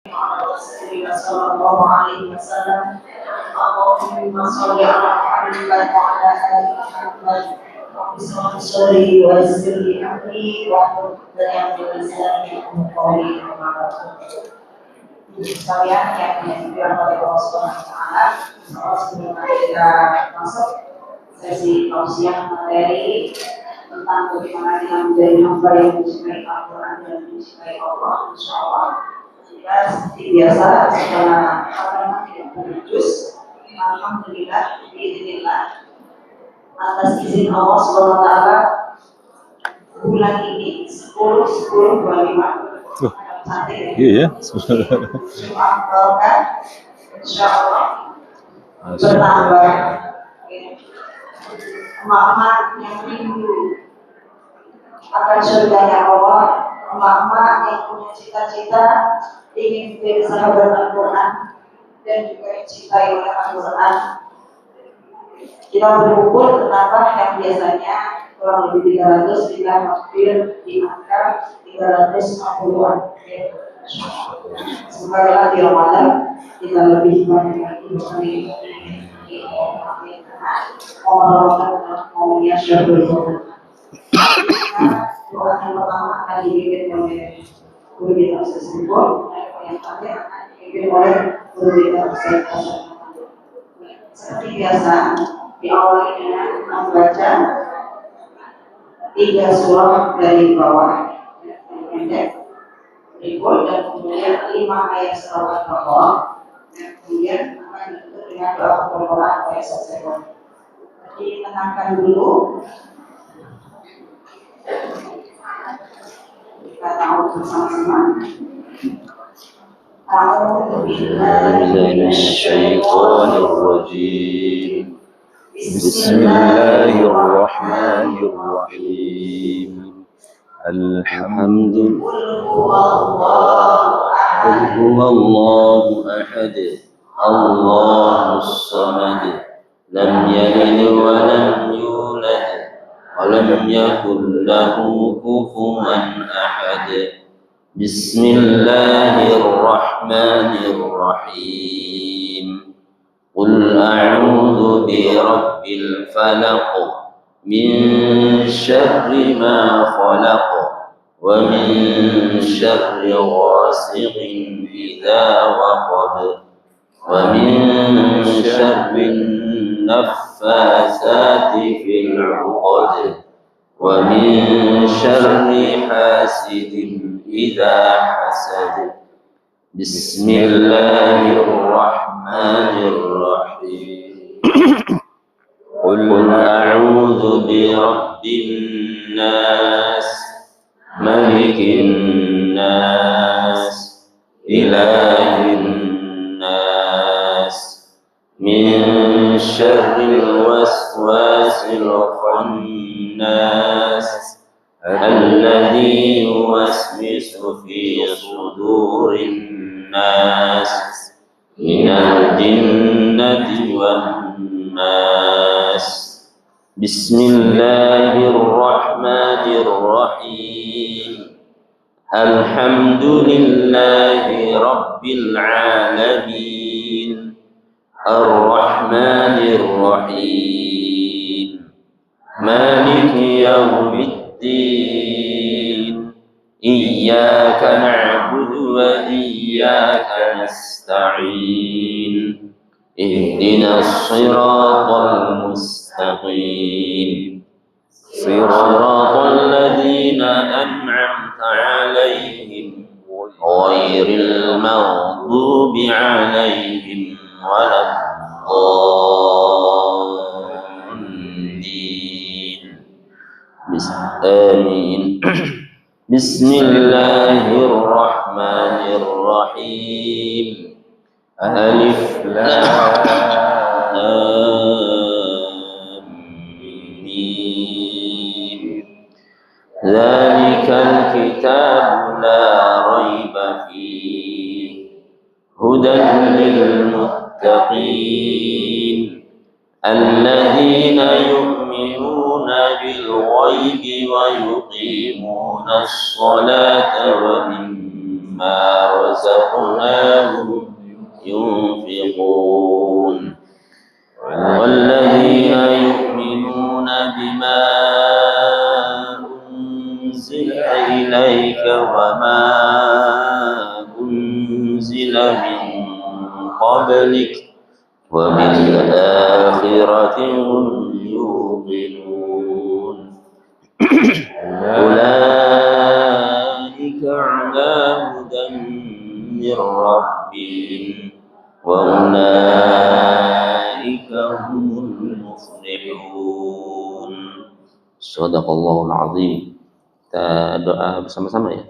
صلى الله عليه وسلم. اللهم صل على محمد وعلى ال محمد وبصلاه صلي ويسر لي امري واحلل عقدة من لساني يفقهوا قولي. Sekalian yang dimuliakan oleh Allah Subhanahu wa taala, sebelum kita masuk sesi tausiah materi tentang bagaimana kita menjadi hamba yang mencintai Al-Quran dan mencintai Allah, insyaallah. Kita seperti biasa setelah pertemuan tidak berjus, alhamdulillah, biiznillah, atas izin Allah Subhanahu wa taala, bulan ini 10/10/25 cantik. Iya ya. Jumat berkah, insyaallah bertambah. Emak-emak yang rindu akan surganya Allah, emak-emak yang punya cita-cita ingin menjadi sahabat Al-Quran dan juga dicintai oleh Al-Quran. Kita berkumpul kenapa yang biasanya kurang lebih 300 kita hampir diangkat 350-an. Semoga di Ramadan kita lebih banyak lagi ngomongnya syarul Quran. Doa yang pertama akan dipimpin oleh guru kita Ustaz Sibol, yang terakhir akan dipimpin oleh guru kita Ustaz Hasan. Seperti biasa, diawali dengan membaca 3 surah dari bawah pendek, berikut, dan kemudian 5 ayat surah Al-Baqarah, dan kemudian akan ditutup dengan doa Al-Quran oleh Ustaz Sibol. Jadi tenangkan dulu. Kita tahu bersama-sama. A'udzu billahi minasy syaithanir rajim. Bismillahirrahmanirrahim. Qul huwallahu ahad. Allahus samad. Lam yalid wa lam yulad wa lam yakul lahu kufuwan ahad. Bismillahirrahmanirrahim. Qul a'udzu birabbil falaq min syarri ma khalaq wa min syarri ghasiqin idza waqab wa min syarri النفاثات في العقد ومن شر حاسد إذا حسد. بسم الله الرحمن الرحيم. قل أعوذ برب الناس ملك الناس إله الناس من شر الوسواس الخناس الذي يوسوس في صدور الناس من الجنة والناس. بسم الله الرحمن الرحيم. الحمد لله رب العالمين الرحمن الرحيم مالك يوم الدين إياك نعبد وإياك نستعين اهدنا الصراط المستقيم صراط الذين أنعمت عليهم غير المغضوب عليهم ولا الضالين. آمين. بسم الله الرحمن الرحيم. ألف لام ميم. ذلك الكتاب لا ريب فيه هدى للمتقين الذين يؤمنون بالغيب ويقيمون الصلاة ومما مما رزقناهم ينفقون والذين يؤمنون بما أنزل إليك وما أنزل من قبلك وبالآخرة هم يوقنون أولئك على هدى من ربهم وأولئك هم المفلحون. Sadaqallahul azim. Kita doa bersama-sama ya.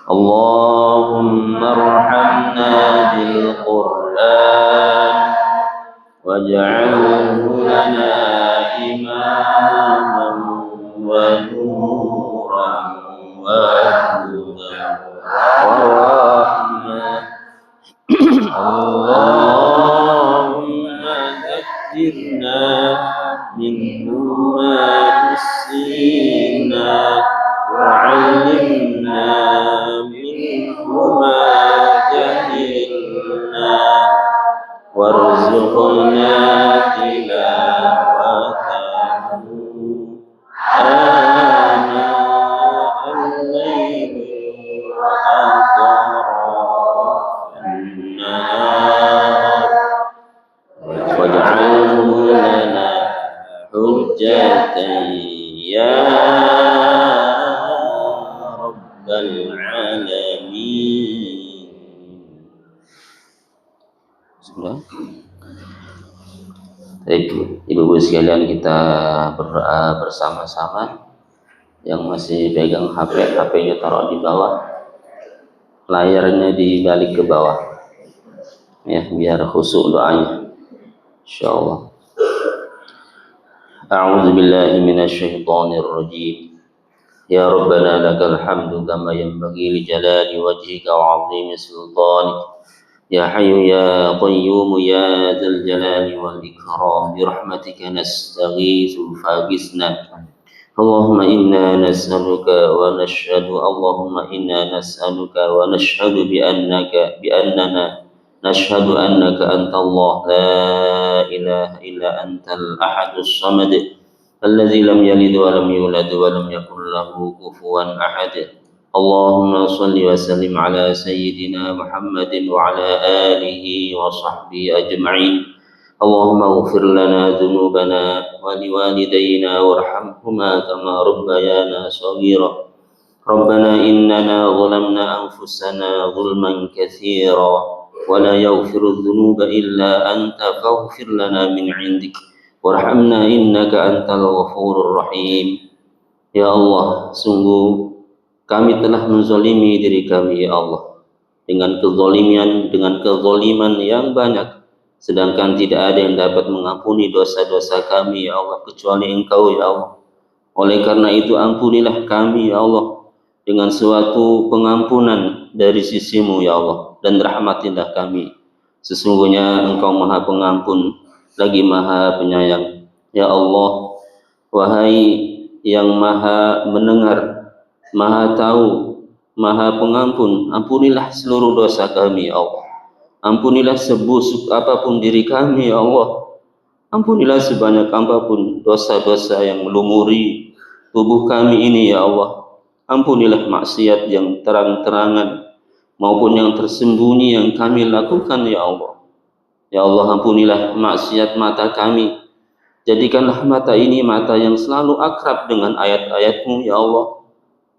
Allahumma arhamna bil Qur'an waj'alhu lana imaman wa nuran wa hudan wa rahmah. Allahumma dhakkirna minhu ma نسينا وعلمنا منه ما جهلنا وارزقنا تلاوته آناء الليل وأطراف النهار واجعله لنا حجة يا رب العالمين. Baik, ibu-ibu sekalian, kita berdoa bersama-sama. Yang masih pegang HP, HP-nya taruh di bawah, layarnya dibalik ke bawah, ya biar khusyuk doanya, insyaallah. أعوذ بالله من الشيطان الرجيم يا ربنا لك الحمد كما ينبغي لجلال وجهك وعظيم سلطانك يا حي يا قيوم يا ذا الجلال والإكرام برحمتك نستغيث فاغثنا اللهم إنا نسألك ونشهد بأننا نشهد أنك أنت الله لا إله إلا أنت الأحد الصمد الذي لم يلد ولم يولد ولم يكن له كفوا أحد اللهم صل وسلم على سيدنا محمد وعلى آله وصحبه أجمعين اللهم اغفر لنا ذنوبنا ولوالدينا وارحمهما كما ربيانا صغيرا ربنا إننا ظلمنا أنفسنا ظلما كثيرا ولا يغفر الذنوب إلا أنت فاغفر لنا من عندك وارحمنا إنك أنت الغفور الرحيم. Ya Allah, sungguh kami telah menzalimi diri kami ya Allah dengan kezaliman yang banyak, sedangkan tidak ada yang dapat mengampuni dosa-dosa kami ya Allah kecuali Engkau ya Allah. Oleh karena itu ampunilah kami ya Allah dengan suatu pengampunan dari sisimu ya Allah, dan rahmatilah kami. Sesungguhnya Engkau Maha Pengampun lagi Maha Penyayang. Ya Allah, wahai yang Maha Mendengar, Maha Tahu, Maha Pengampun, ampunilah seluruh dosa kami ya Allah. Ampunilah sebusuk apapun diri kami ya Allah. Ampunilah sebanyak apapun dosa-dosa yang melumuri tubuh kami ini ya Allah. Ampunilah maksiat yang terang-terangan maupun yang tersembunyi yang kami lakukan ya Allah. Ya Allah, ampunilah maksiat mata kami. Jadikanlah mata ini mata yang selalu akrab dengan ayat-ayat-Mu ya Allah.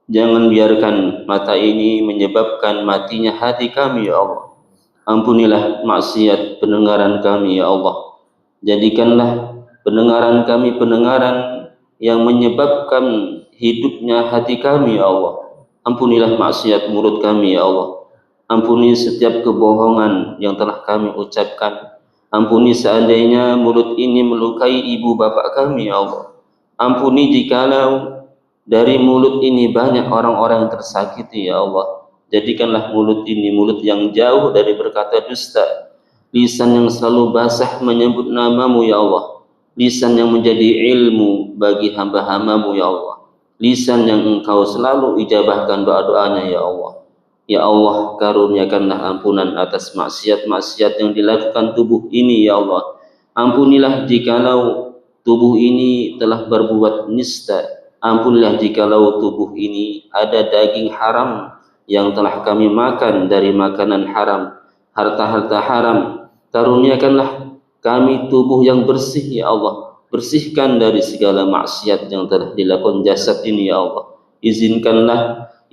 Jangan biarkan mata ini menyebabkan matinya hati kami ya Allah. Ampunilah maksiat pendengaran kami ya Allah. Jadikanlah pendengaran kami pendengaran yang menyebabkan hidupnya hati kami ya Allah. Ampunilah maksiat mulut kami ya Allah. Ampuni setiap kebohongan yang telah kami ucapkan. Ampuni seandainya mulut ini melukai ibu bapak kami ya Allah. Ampuni jikalau dari mulut ini banyak orang-orang yang tersakiti ya Allah. Jadikanlah mulut ini mulut yang jauh dari berkata dusta, lisan yang selalu basah menyebut nama-Mu ya Allah, lisan yang menjadi ilmu bagi hamba-hamba-Mu ya Allah, lisan yang Engkau selalu ijabahkan doa-doanya ya Allah. Ya Allah, karuniakanlah ampunan atas maksiat-maksiat yang dilakukan tubuh ini, ya Allah. Ampunilah jikalau tubuh ini telah berbuat nista. Ampunilah jikalau tubuh ini ada daging haram yang telah kami makan dari makanan haram, harta-harta haram. Karuniakanlah kami tubuh yang bersih, ya Allah. Bersihkan dari segala maksiat yang telah dilakukan jasad ini, ya Allah.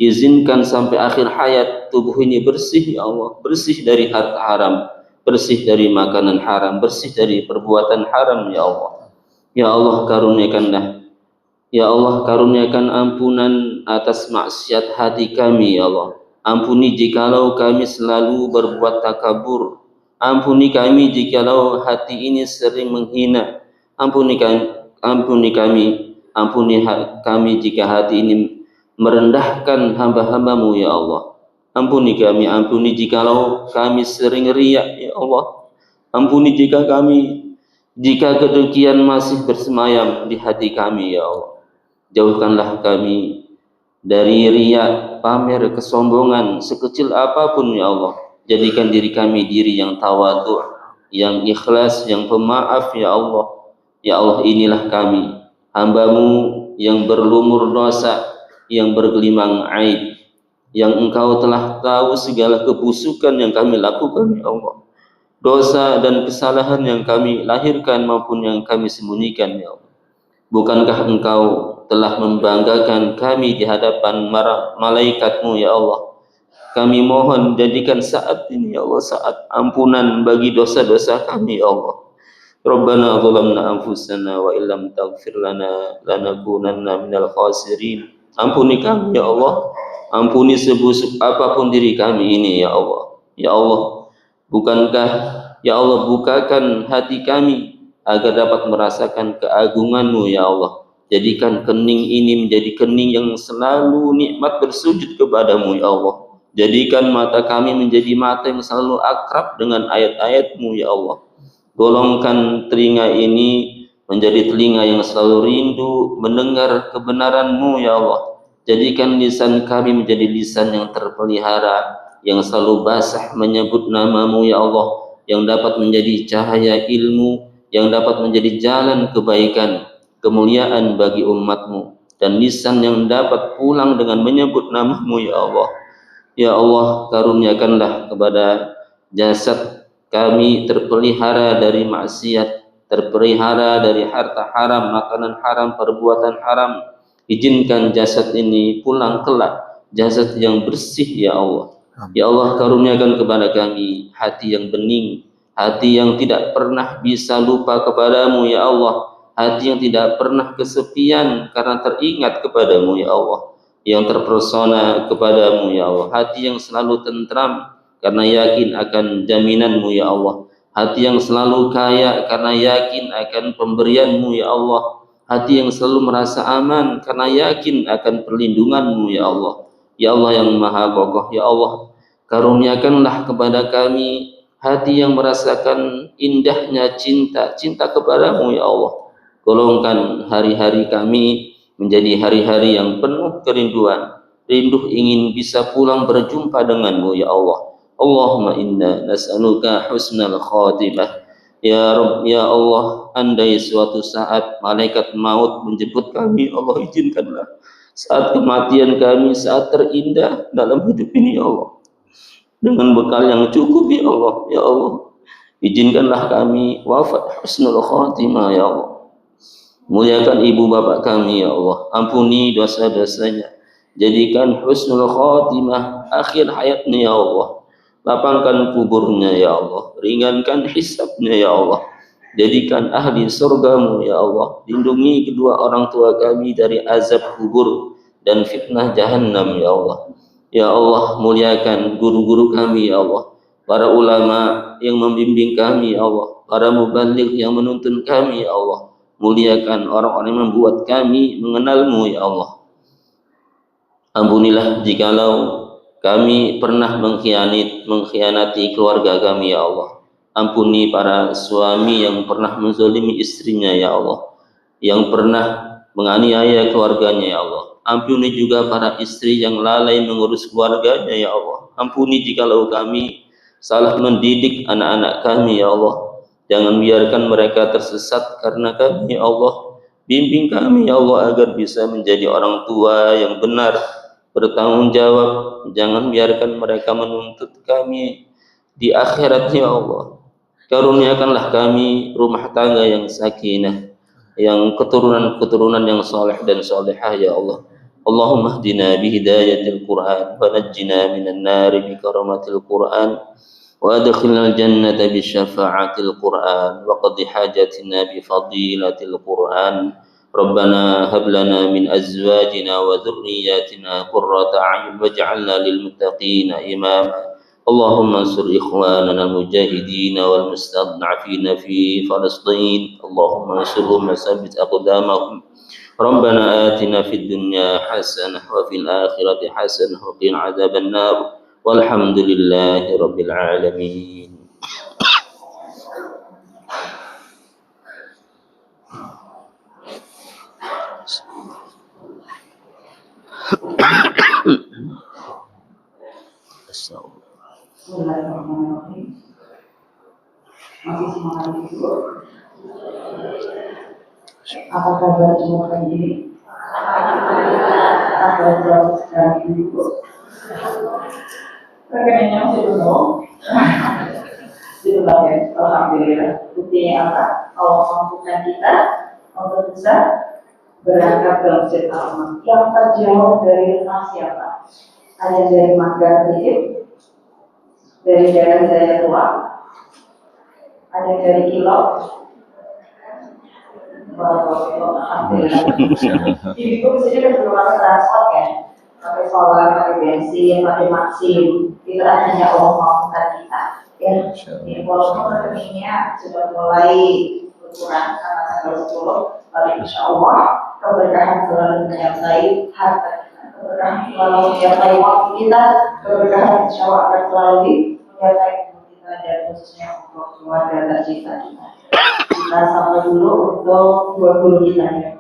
Izinkan sampai akhir hayat tubuh ini bersih, ya Allah. Bersih dari harta haram, bersih dari makanan haram, bersih dari perbuatan haram, ya Allah. Ya Allah, karuniakanlah, ya Allah, karuniakan ampunan atas maksiat hati kami, ya Allah. Ampuni jikalau kami selalu berbuat takabur. Ampuni kami jikalau hati ini sering menghina. Ampuni kami jika hati ini merendahkan hamba-hambamu, ya Allah. Ampuni kami, ampuni jikalau kami sering riak, ya Allah. Ampuni jika kedengkian masih bersemayam di hati kami, ya Allah. Jauhkanlah kami dari riak, pamer, kesombongan sekecil apapun, ya Allah. Jadikan diri kami diri yang tawadhu, yang ikhlas, yang pemaaf, ya Allah. Ya Allah, inilah kami, hamba-Mu yang berlumur dosa, yang bergelimang aib, yang Engkau telah tahu segala kebusukan yang kami lakukan, ya Allah. Dosa dan kesalahan yang kami lahirkan maupun yang kami sembunyikan, ya Allah. Bukankah Engkau telah membanggakan kami di hadapan malaikat-Mu, ya Allah. Kami mohon jadikan saat ini, ya Allah, saat ampunan bagi dosa-dosa kami, ya Allah. Rabbana zalamna anfusana wa illam taghfir lana lanakunanna minal khasirin. Ampuni kami, ya Allah. Ampuni sebusuk apapun diri kami ini, ya Allah. Ya Allah, bukankah, ya Allah, bukakan hati kami agar dapat merasakan keagungan-Mu, ya Allah. Jadikan kening ini menjadi kening yang selalu nikmat bersujud kepadamu, ya Allah. Jadikan mata kami menjadi mata yang selalu akrab dengan ayat-ayat-Mu, ya Allah. Golongkan telinga ini menjadi telinga yang selalu rindu mendengar kebenaran-Mu, ya Allah. Jadikan lisan kami menjadi lisan yang terpelihara, yang selalu basah menyebut nama-Mu, ya Allah, yang dapat menjadi cahaya ilmu, yang dapat menjadi jalan kebaikan, kemuliaan bagi umat-Mu, dan lisan yang dapat pulang dengan menyebut nama-Mu, ya Allah. Ya Allah, karuniakanlah kepada jasad kami terpelihara dari maksiat, terpelihara dari harta haram, makanan haram, perbuatan haram. Izinkan jasad ini pulang kelak, jasad yang bersih, ya Allah. Ya Allah, karuniakan kepada kami hati yang bening, hati yang tidak pernah bisa lupa kepadamu, ya Allah. Hati yang tidak pernah kesepian karena teringat kepadamu, ya Allah. Yang terpersona kepadamu, ya Allah. Hati yang selalu tentram karena yakin akan jaminan-Mu, ya Allah. Hati yang selalu kaya karena yakin akan pemberian-Mu, ya Allah. Hati yang selalu merasa aman karena yakin akan perlindungan-Mu, ya Allah. Ya Allah yang Maha Kokoh, ya Allah, karuniakanlah kepada kami hati yang merasakan indahnya cinta kepadamu, ya Allah. Golongkan hari-hari kami menjadi hari-hari yang penuh kerinduan, rindu ingin bisa pulang berjumpa denganmu, ya Allah. Allahumma inna nas'aluka husnal khatimah. Ya Rabb, ya Allah, andai suatu saat malaikat maut menjemput kami, Allah izinkanlah saat kematian kami, saat terindah dalam hidup ini, ya Allah, dengan bekal yang cukup, ya Allah. Ya Allah, izinkanlah kami wafat husnul khatimah, ya Allah. Muliakan ibu bapak kami, ya Allah. Ampuni dosa-dosanya. Jadikan husnul khatimah akhir hayatnya, ya Allah. Lapangkan kuburnya, ya Allah. Ringankan hisabnya, ya Allah. Jadikan ahli surgamu, ya Allah. Lindungi kedua orang tua kami dari azab kubur dan fitnah jahannam, ya Allah. Ya Allah, muliakan guru-guru kami, ya Allah. Para ulama yang membimbing kami, ya Allah. Para mubaligh yang menuntun kami, ya Allah. Muliakan orang-orang yang membuat kami mengenal-Mu, ya Allah. Ampunilah jikalau kami pernah mengkhianati keluarga kami, ya Allah. Ampuni para suami yang pernah menzalimi istrinya, ya Allah. Yang pernah menganiaya keluarganya ya Allah. Ampuni juga para istri yang lalai mengurus keluarganya ya Allah. Ampuni jikalau kami salah mendidik anak-anak kami ya Allah. Jangan biarkan mereka tersesat karena kami ya Allah. Bimbing kami ya Allah agar bisa menjadi orang tua yang benar, bertanggung jawab. Jangan biarkan mereka menuntut kami di akhirat ya Allah. Karuniakanlah kami rumah tangga yang sakinah, yang keturunan-keturunan yang saleh dan salihah ya Allah. Allahumma hdina bihidayatil Qur'an wa najjina minan nari bi karamatil Qur'an wa adkhilna al-jannata bi syafa'atil Qur'an wa qadi hajatina bi fadilatil Qur'an. Rabbana hab lana min azwajina wa dhurriyyatina qurrata a'yun waj'alna lil muttaqina imama. اللهم انصر إخواننا المجاهدين والمستضعفين في فلسطين اللهم انصرهم وثبت أقدامهم ربنا آتنا في الدنيا حسنة وفي الآخرة حسنة وقنا عذاب النار والحمد لله رب العالمين. Bismillahirrahmanirrahim. Masih semangat Ibu. Apa kabar semua hari ini? Apa kabar sekarang Ibu? Rekeningnya masih belum. Itulah ya, alhamdulillah. Buktinya apa? Allah mampukan kita untuk bisa berangkat ke Masjid Al-Aman. Yang terjauh dari rumah siapa? Ada dari Manggar Rijib, dari daerah Daya Tua, ada dari Kilok. Alhamdulillah. Ibu sini kan belum ada transport kan, pakai solar, pakai bensin, pakai maksim. Itu hanya Allah mampukan kita. Ya, walaupun rekeningnya sudah mulai berkurang karena tanggal 10, tapi insya Allah keberkahan selalu menyertai harta kita, keberkahan selalu menyertai waktu kita, keberkahan insya Allah akan selalu menyertai kita dan khususnya untuk keluarga tercinta kita. Kita sampai dulu untuk 20 kita ya.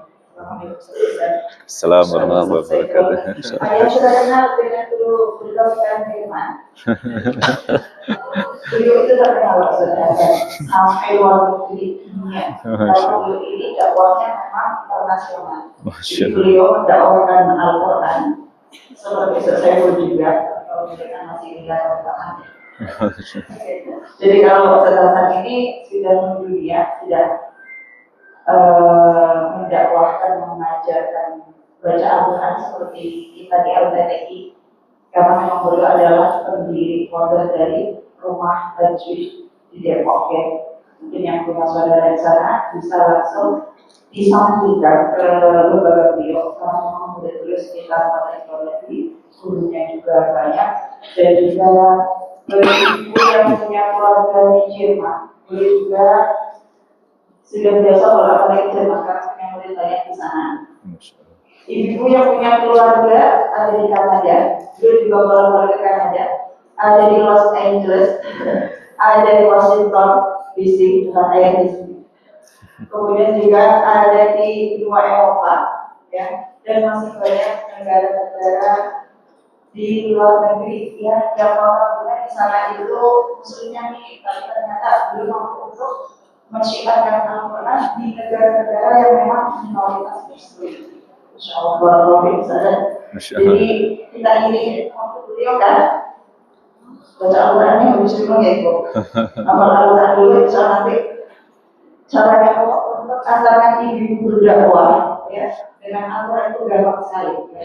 Assalamualaikum warahmatullahi wabarakatuh. Saya sudah kenal dengan dulu beliau sekarang Firman. Beliau itu terkenal sudah sampai luar negeri dunia. Kalau beliau ini dakwahnya memang internasional. Jadi beliau mendakwakan Al-Quran seperti saya pun juga kalau kita masih lihat Al-Quran. Jadi kalau saat ini sudah mendunia, sudah mendakwahkan, mengajarkan baca Al-Quran seperti kita di LTTI, karena memang beliau adalah pendiri pondok dari rumah tajwid di Depok ya. Mungkin yang punya saudara di sana bisa langsung disampaikan ke lembaga beliau, karena memang beliau sekitar 4 ekor lebih, gurunya juga banyak, dan juga ibu yang punya keluarga di Jerman, beliau juga sudah biasa bolak-balik Jerman karena punya murid banyak di sana. Ibu yang punya keluarga ada di Kanada, beliau juga bolak-balik ke Kanada, ada di Los Angeles, ada di Washington DC, bukan ayah di sini. Kemudian juga ada di benua Eropa, ya, dan masih banyak negara-negara di luar negeri, ya, yang orang-orang di sana itu muslimnya nih, tapi ternyata belum mampu untuk mensyiarkan Al-Quran di negara-negara yang memang minoritas muslim. Insya Allah, jadi kita ini waktu beliau kan baca Al-Qurannya habis dulu ya Ibu. Amal Al-Quran dulu, insya Allah nanti caranya untuk antara ibu berdakwah ya dengan Al-Quran itu gampang sekali. Ya.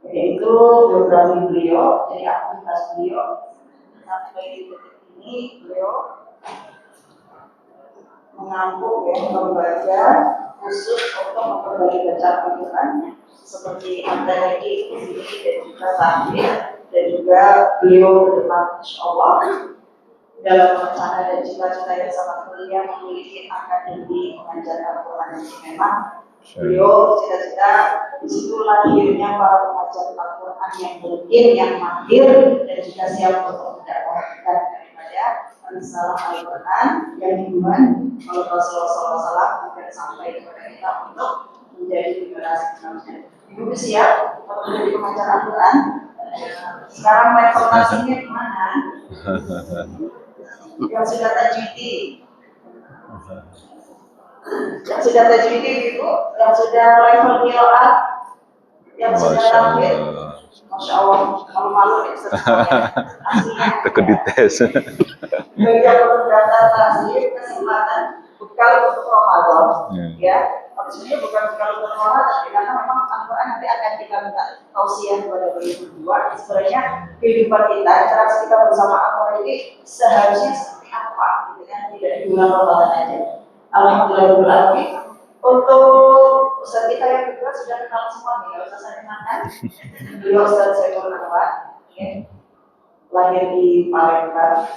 Yaitu biografi beliau, jadi aktivitas beliau sampai detik ini beliau mengampu ya, membaca khusus untuk memperbaiki bacaan Al-Quran seperti antara ini dan juga tahmid, dan juga beliau ke depan insya Allah dalam rencana dan cita-cita yang sangat mulia memiliki akademi mengajar Al-Quran yang memang beliau cita-cita disitu lahirnya para pengajar Al-Quran yang mungkin, yang mahir dan juga siap untuk mendakwahkan daripada risalah Al-Quran yang dibuat oleh Rasulullah SAW agar sampai kepada kita untuk menjadi generasi selanjutnya. Ibu siap untuk menjadi pengajar Al-Quran? Sekarang level nasinya di mana? Yang sudah tajwidi, Ibu, yang sudah level qiraat, yang sudah tampil. Masya Allah, malu-malu ya aslinya. Takut dites. Bagi yang belum daftar tasir, kesempatan bekal untuk Ramadan, ya. Maksudnya bukan bekal untuk Ramadan, karena memang Al-Quran nanti akan kita minta tausiah kepada beliau berdua. Sebenarnya kehidupan kita, interaksi kita bersama Al-Quran ini seharusnya seperti apa, gitu kan? Tidak di bulan Ramadan aja. Alhamdulillah. Untuk Ustaz kita yang kedua sudah kenal semua nih, nggak usah saya kenalkan. Beliau Ustaz Saiful Anwar, ya. Lahir di Palembang.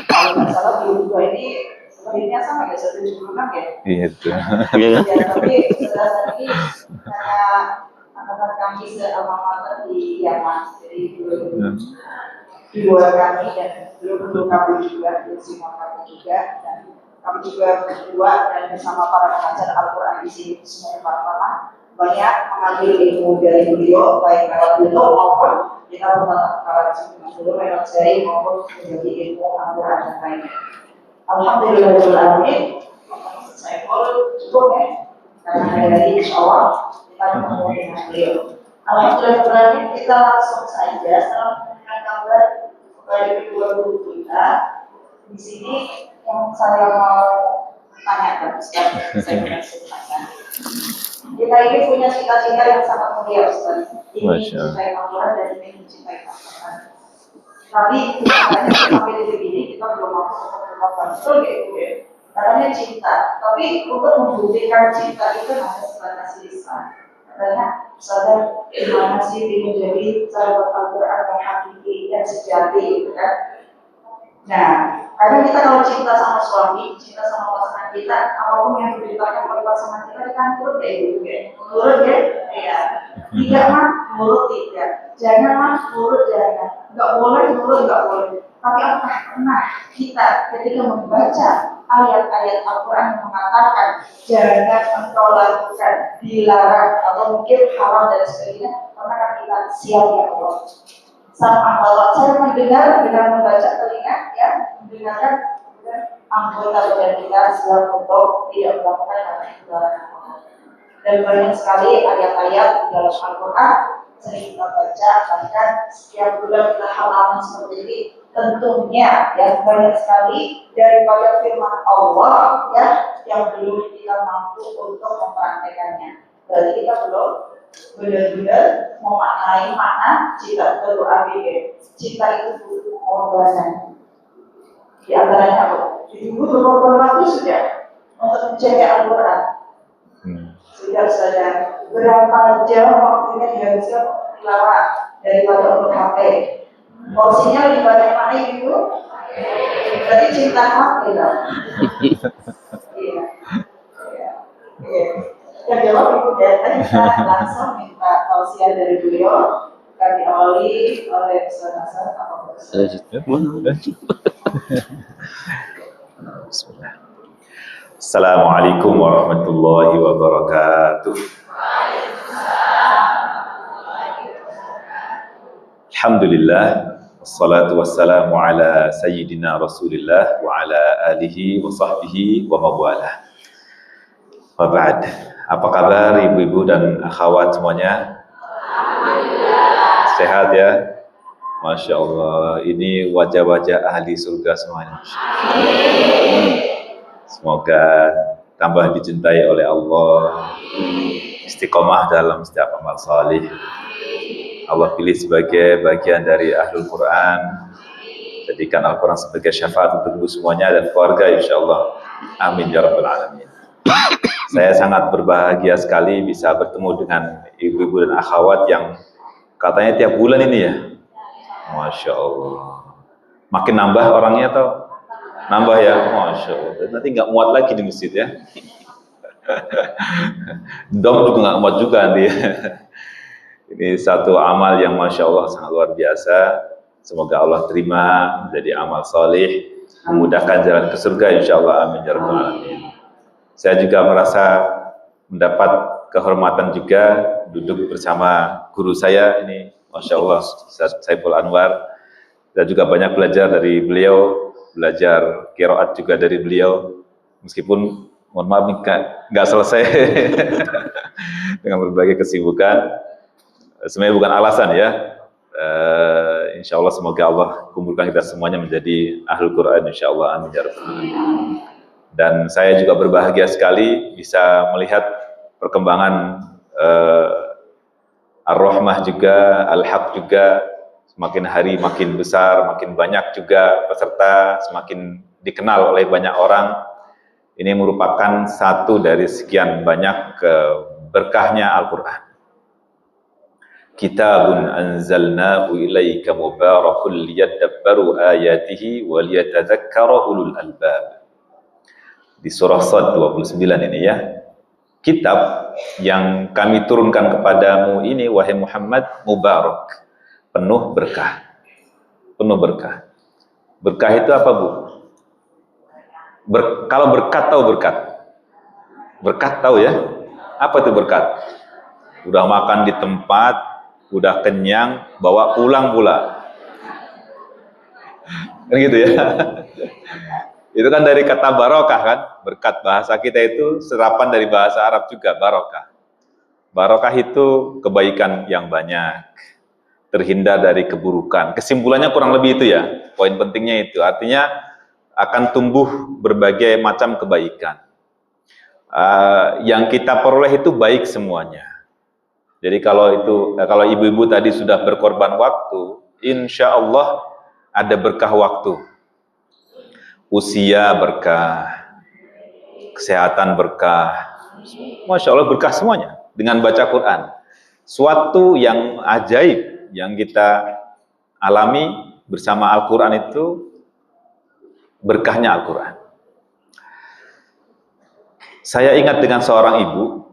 Kalau nggak salah beliau kedua ini lahirnya sama ya, 176 ya. Iya itu. Ya, tapi saat ini karena angkatan kami se-alma mater di Yaman, jadi dua kami dan belum kami juga, belum semua kami juga, dan kami juga berdua dan bersama para pengajar Al-Quran di sini semuanya para banyak mengambil ilmu dari beliau, baik lewat YouTube maupun kita bertatap muka lewat sharing maupun menjadi ilmu Al-Quran dan lainnya. Alhamdulillahirrahmanirrahim. Saya cukup ya, karena dari insya Allah kita bertemu dengan beliau. Alhamdulillahirrahmanirrahim, kita langsung saja setelah memberikan kabar kepada kedua guru kita di sini. Yang saya mau tanyakan, saya menyampaikan. Kita ini punya cita-cita yang sangat mulia, Ustaz. Ingin mencintai Al-Quran dan ingin mencintai Al-Quran. Tapi kenyataannya sampai detik ini kita belum mampu untuk melakukan betul ya. Katanya cinta, tapi untuk membuktikan cinta itu hanya sebatas lisan. Katanya, sadar gimana sih menjadi sahabat Al-Quran yang hakiki dan sejati, gitu kan? Nah, kadang kita kalau cinta sama suami, cinta sama pasangan kita, apapun yang diberitakan oleh pasangan kita kan nurut ya gitu ya. Nurut ya, iya. Tidak mah nurut tidak. Jangan mah nurut jangan. Enggak boleh nurut enggak boleh. Tapi apakah pernah kita ketika membaca ayat-ayat Al-Quran yang mengatakan jangan engkau lakukan, dilarang atau mungkin haram dan sebagainya, pernahkah kita siap ya Allah? Sama Allah, saya mendengar dengan membaca telinga, ya, mendengarkan anggota badan kita siap untuk tidak melakukan karena itu larangan Allah. Dan banyak sekali ayat-ayat dalam Al-Quran sering kita baca, bahkan setiap bulan kita halaman seperti ini. Tentunya yang banyak sekali daripada firman Allah ya yang belum kita mampu untuk mempraktekannya. Berarti kita belum benar-benar memaknai makna cinta itu ABG. Cinta itu butuh pengorbanan. Di antaranya apa? Ibu berkorban waktu sudah untuk menjaga Al-Quran. Sudah berapa jam waktunya dihabiskan untuk tilawah daripada untuk HP. Porsinya lebih banyak mana itu? Berarti cinta hati lah. Iya. Yang jawab Ibu Deta, kita langsung minta tausiah dari beliau. Kami awali oleh Ustaz Hasan. Assalamualaikum warahmatullahi wabarakatuh. Alhamdulillah, wassalatu wassalamu ala sayyidina Rasulillah wa ala alihi wa sahbihi wa mawalah. Wa ba'd. Apa kabar ibu-ibu dan akhwat semuanya? Sehat ya? Masya Allah, ini wajah-wajah ahli surga semuanya. Semoga tambah dicintai oleh Allah, istiqomah dalam setiap amal salih. Allah pilih sebagai bagian dari Ahlul Quran, jadikan Al-Quran sebagai syafaat untuk ibu semuanya dan keluarga insyaAllah. Amin ya Rabbal Alamin. Saya sangat berbahagia sekali bisa bertemu dengan ibu-ibu dan akhwat yang katanya tiap bulan ini ya. Masya Allah. Makin nambah orangnya atau nambah ya? Masya Allah. Nanti nggak muat lagi di masjid ya. Dom juga nggak muat juga nanti. Ini satu amal yang Masya Allah sangat luar biasa. Semoga Allah terima menjadi amal soleh, memudahkan jalan ke surga insya Allah. Amin ya Rabbal Alamin. Saya juga merasa mendapat kehormatan juga duduk bersama guru saya ini, Masya Allah, Ustaz Saiful Anwar. Dan juga banyak belajar dari beliau, belajar qiraat juga dari beliau. Meskipun, mohon maaf, nggak selesai dengan berbagai kesibukan. Sebenarnya bukan alasan ya. Insya Allah semoga Allah kumpulkan kita semuanya menjadi ahlul Quran, insya Allah, amin ya rabbal alamin. Dan saya juga berbahagia sekali bisa melihat perkembangan Ar-Rahmah juga, Al-Haq juga, semakin hari makin besar, makin banyak juga peserta, semakin dikenal oleh banyak orang. Ini merupakan satu dari sekian banyak berkahnya Al-Quran. Kitabun anzalnahu ilaika mubarakun liyadabbaru ayatihi wa liyatadzakkara ulul albab. Di surah Sad 29 ini ya. Kitab yang kami turunkan kepadamu ini, wahai Muhammad, mubarak, penuh berkah. Penuh berkah. Berkah itu apa, Bu? Kalau berkat, tahu berkat? Berkat tahu ya? Apa itu berkat? Udah makan di tempat, udah kenyang, bawa pulang pula. Kan gitu ya? Itu kan dari kata barokah kan? Berkat, bahasa kita itu serapan dari bahasa Arab juga, barokah. Barokah itu kebaikan yang banyak, terhindar dari keburukan. Kesimpulannya kurang lebih itu ya, poin pentingnya itu. Artinya akan tumbuh berbagai macam kebaikan. Yang kita peroleh itu baik semuanya. Jadi kalau ibu-ibu tadi sudah berkorban waktu, insya Allah ada berkah waktu. Usia berkah, kesehatan berkah, Masya Allah berkah semuanya dengan baca Quran. Suatu yang ajaib yang kita alami bersama Al-Quran itu berkahnya Al-Quran. Saya ingat dengan seorang ibu.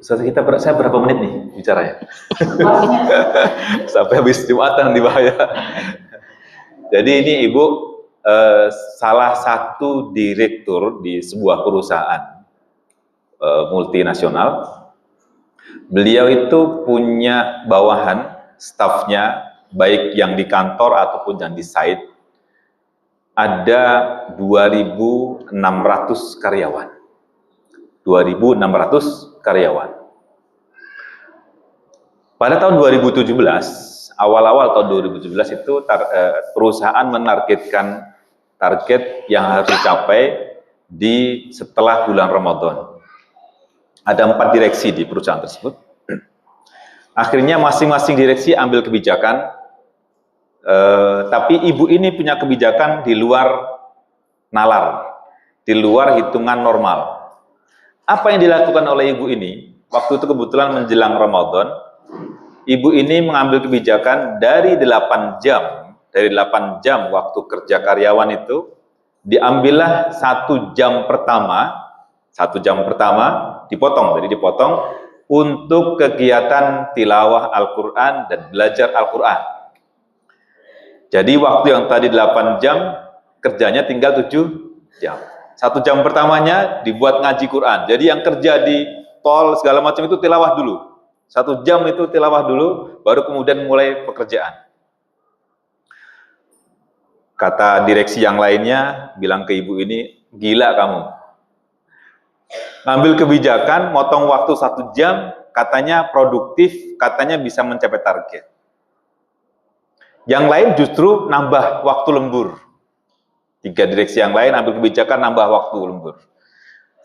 Saya berapa menit nih bicaranya? Sampai habis Jumatan di bahaya. Jadi ini ibu salah satu direktur di sebuah perusahaan multinasional. Beliau itu punya bawahan, stafnya, baik yang di kantor ataupun yang di site, ada 2.600 karyawan. 2.600 karyawan. Pada tahun 2017, awal-awal tahun 2017 itu perusahaan menargetkan target yang harus dicapai setelah bulan Ramadan. Ada 4 direksi di perusahaan tersebut. Akhirnya masing-masing direksi ambil kebijakan, tapi ibu ini punya kebijakan di luar nalar, di luar hitungan normal. Apa yang dilakukan oleh ibu ini? Waktu itu kebetulan menjelang Ramadan, ibu ini mengambil kebijakan dari 8 jam waktu kerja karyawan itu, diambillah 1 jam pertama dipotong untuk kegiatan tilawah Al-Quran dan belajar Al-Quran. Jadi waktu yang tadi 8 jam, kerjanya tinggal 7 jam. 1 jam pertamanya dibuat ngaji Quran. Jadi yang kerja di tol segala macam itu tilawah dulu. 1 jam itu tilawah dulu, baru kemudian mulai pekerjaan. Kata direksi yang lainnya, bilang ke ibu ini, gila kamu. Ngambil kebijakan, motong waktu 1 jam, katanya produktif, katanya bisa mencapai target. Yang lain justru nambah waktu lembur. 3 direksi yang lain ambil kebijakan nambah waktu lembur.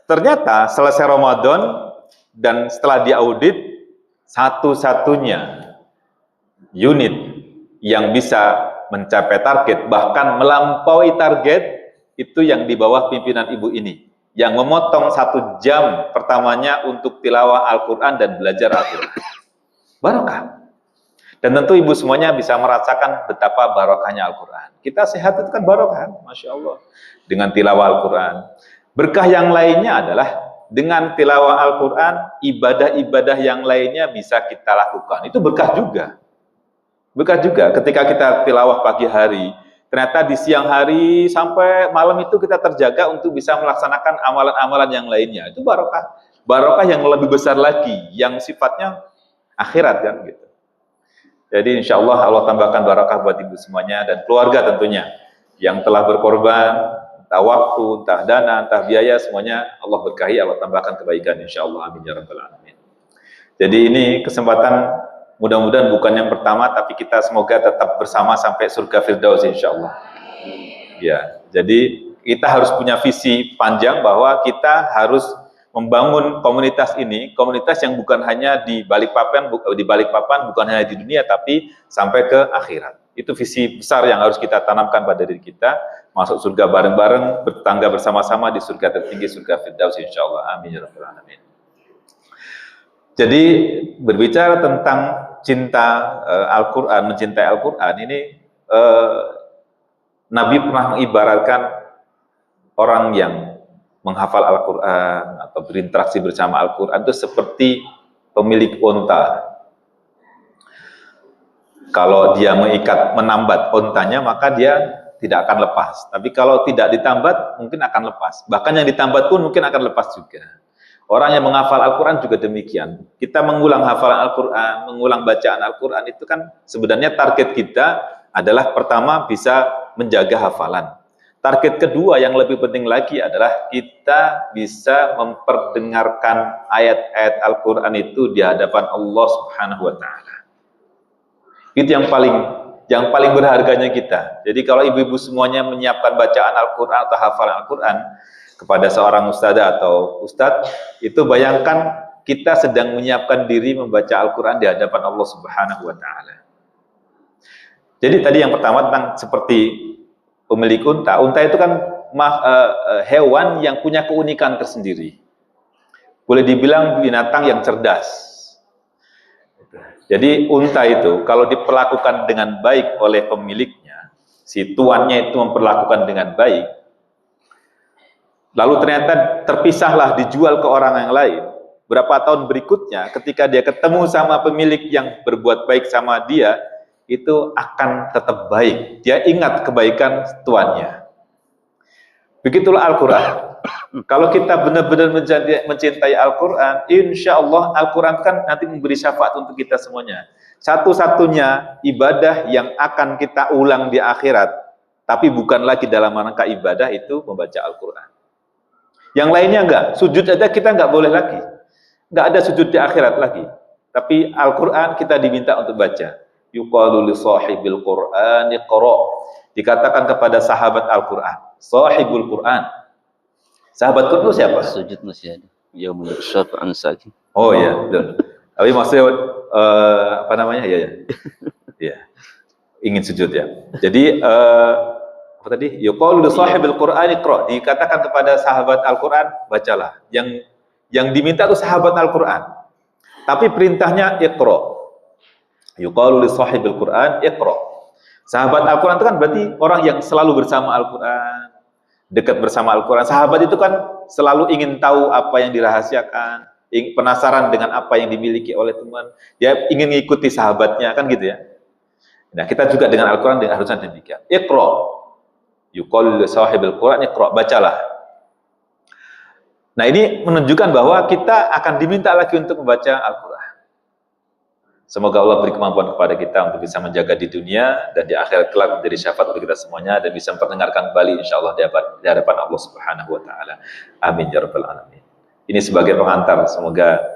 Ternyata selesai Ramadan dan setelah diaudit, satu-satunya unit yang bisa mencapai target, bahkan melampaui target, itu yang di bawah pimpinan ibu ini, yang memotong 1 jam pertamanya untuk tilawah Al-Quran dan belajar Al-Quran. Barokah. Dan tentu ibu semuanya bisa merasakan betapa barokahnya Al-Quran. Kita sehat itu kan barokah, Masya Allah, dengan tilawah Al-Quran. Berkah yang lainnya adalah dengan tilawah Al-Quran, ibadah-ibadah yang lainnya bisa kita lakukan. Itu berkah juga. Berkah juga ketika kita tilawah pagi hari, ternyata di siang hari sampai malam itu kita terjaga untuk bisa melaksanakan amalan-amalan yang lainnya. Itu barokah. barokah yang lebih besar lagi, yang sifatnya akhirat kan gitu. Jadi insya Allah Allah tambahkan barokah buat ibu semuanya dan keluarga tentunya yang telah berkorban, entah waktu, entah dana, entah biaya, semuanya Allah berkahi, Allah tambahkan kebaikan insya Allah. Amin ya rabbal alamin. Jadi ini kesempatan mudah-mudahan bukan yang pertama, tapi kita semoga tetap bersama sampai surga Firdaus insya Allah. Ya, jadi kita harus punya visi panjang bahwa kita harus membangun komunitas ini, komunitas yang bukan hanya di Balikpapan, bukan hanya di dunia, tapi sampai ke akhirat. Itu visi besar yang harus kita tanamkan pada diri kita, masuk surga bareng-bareng, bertangga bersama-sama di surga tertinggi, surga Firdaus insyaallah. Amin ya rabbal alamin. Jadi berbicara tentang cinta Al-Quran, mencintai Al-Quran ini, Nabi pernah mengibaratkan orang yang menghafal Al-Quran atau berinteraksi bersama Al-Quran itu seperti pemilik unta. Kalau dia menambat untanya, maka dia tidak akan lepas. Tapi kalau tidak ditambat, mungkin akan lepas. Bahkan yang ditambat pun mungkin akan lepas juga. Orang yang menghafal Al-Quran juga demikian. Kita mengulang hafalan Al-Quran, mengulang bacaan Al-Quran itu kan sebenarnya target kita adalah pertama bisa menjaga hafalan. Target kedua yang lebih penting lagi adalah kita bisa memperdengarkan ayat-ayat Al-Quran itu di hadapan Allah Subhanahu wa Ta'ala. Itu yang paling berharganya kita. Jadi kalau ibu-ibu semuanya menyiapkan bacaan Al-Quran atau hafalan Al-Quran kepada seorang ustadzah atau ustadz, itu bayangkan kita sedang menyiapkan diri membaca Al-Quran di hadapan Allah Subhanahu wa Ta'ala. Jadi tadi yang pertama tentang seperti pemilik unta. Unta itu kan hewan yang punya keunikan tersendiri. Boleh dibilang binatang yang cerdas. Jadi unta itu kalau diperlakukan dengan baik oleh pemiliknya, si tuannya itu memperlakukan dengan baik, lalu ternyata terpisahlah, dijual ke orang yang lain. Berapa tahun berikutnya ketika dia ketemu sama pemilik yang berbuat baik sama dia, itu akan tetap baik. Dia ingat kebaikan tuannya. Begitulah Al-Quran. Kalau kita benar-benar mencintai Al-Quran, insya Allah Al-Quran kan nanti memberi syafaat untuk kita semuanya. Satu-satunya ibadah yang akan kita ulang di akhirat, tapi bukan lagi dalam rangka ibadah, itu membaca Al-Quran. Yang lainnya enggak. Sujud aja kita enggak boleh lagi. Enggak ada sujud di akhirat lagi. Tapi Al-Quran kita diminta untuk baca. Yuqalu li sahibil Qur'an iqra. Dikatakan kepada sahabat Al-Quran, sahibul Quran. Sahabat Quran itu siapa? Sujud masih ada. Yaumul syafa'an sakin. Oh iya, betul. Tapi maksudnya apa namanya? Ya. Ya. Ingin sujud ya. Jadi apa tadi? Yuqalu li sahibil Qur'an iqra. Dikatakan kepada sahabat Al-Quran, bacalah. Yang diminta itu sahabat Al-Quran. Tapi perintahnya iqra. Yuqalu li sahibil Qur'an iqra. Sahabat Al-Quran itu kan berarti orang yang selalu bersama Al-Quran, dekat bersama Al-Quran. Sahabat itu kan selalu ingin tahu apa yang dirahasiakan, penasaran dengan apa yang dimiliki oleh teman. Dia ingin mengikuti sahabatnya, kan gitu ya. Nah, kita juga dengan Al-Quran harusnya demikian. Iqra. Yuqalu li sahibil Qur'an iqra. Bacalah. Nah, ini menunjukkan bahwa kita akan diminta lagi untuk membaca Al-Quran. Semoga Allah beri kemampuan kepada kita untuk bisa menjaga di dunia dan di akhirat kelak menjadi syafaat untuk kita semuanya dan bisa memperdengarkan kembali insyaallah di hadapan Allah Subhanahu wa Ta'ala. Amin ya rabbal alamin. Ini sebagai pengantar, semoga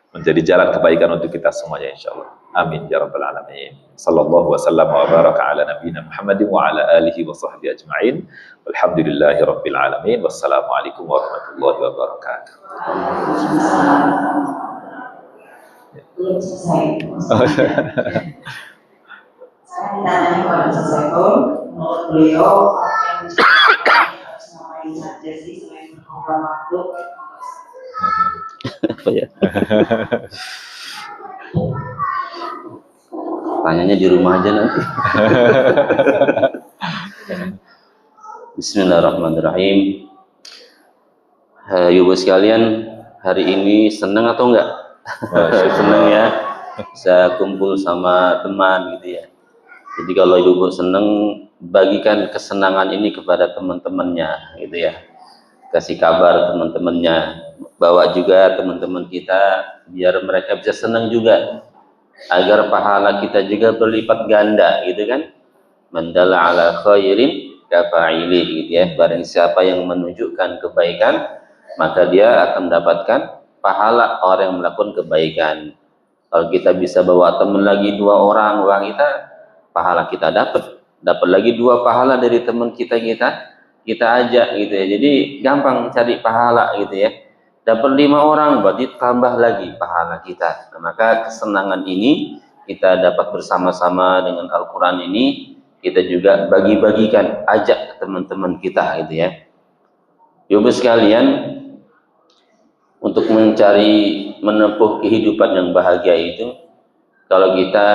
menjadi jalan kebaikan untuk kita semuanya insyaallah. Amin ya rabbal alamin. Sallallahu wasallam wa baraka ala nabiyina Muhammadin wa ala alihi wa sahbihi ajma'in. Walhamdulillahi rabbil alamin. Wassalamualaikum warahmatullahi wabarakatuh. Belum selesai. Saya ditanya kepada Ustaz Saiful, menurut beliau apa yang harus ngapain saja sih selain berkorban waktu? Apa ya? Tanyanya di rumah aja nanti. Bismillahirrahmanirrahim. Ibu sekalian, hari ini senang atau enggak? Senang ya, bisa kumpul sama teman gitu ya. Jadi kalau ibu senang, bagikan kesenangan ini kepada teman-temannya gitu ya. Kasih kabar teman-temannya bawa juga teman-teman kita biar mereka bisa senang juga, agar pahala kita juga berlipat ganda gitu kan. Mandala ala khairin kafa'ili gitu ya. Barang siapa yang menunjukkan kebaikan, maka dia akan mendapatkan pahala orang yang melakukan kebaikan. Kalau kita bisa bawa teman lagi 2 orang, wah kita pahala kita dapat lagi 2 pahala dari teman kita ajak gitu ya. Jadi gampang cari pahala gitu ya. Dapat 5 orang berarti tambah lagi pahala kita. Nah, maka kesenangan ini kita dapat bersama-sama dengan Al-Quran ini, kita juga bagi-bagikan, ajak teman-teman kita gitu ya. Ibu sekalian, untuk menempuh kehidupan yang bahagia itu, kalau kita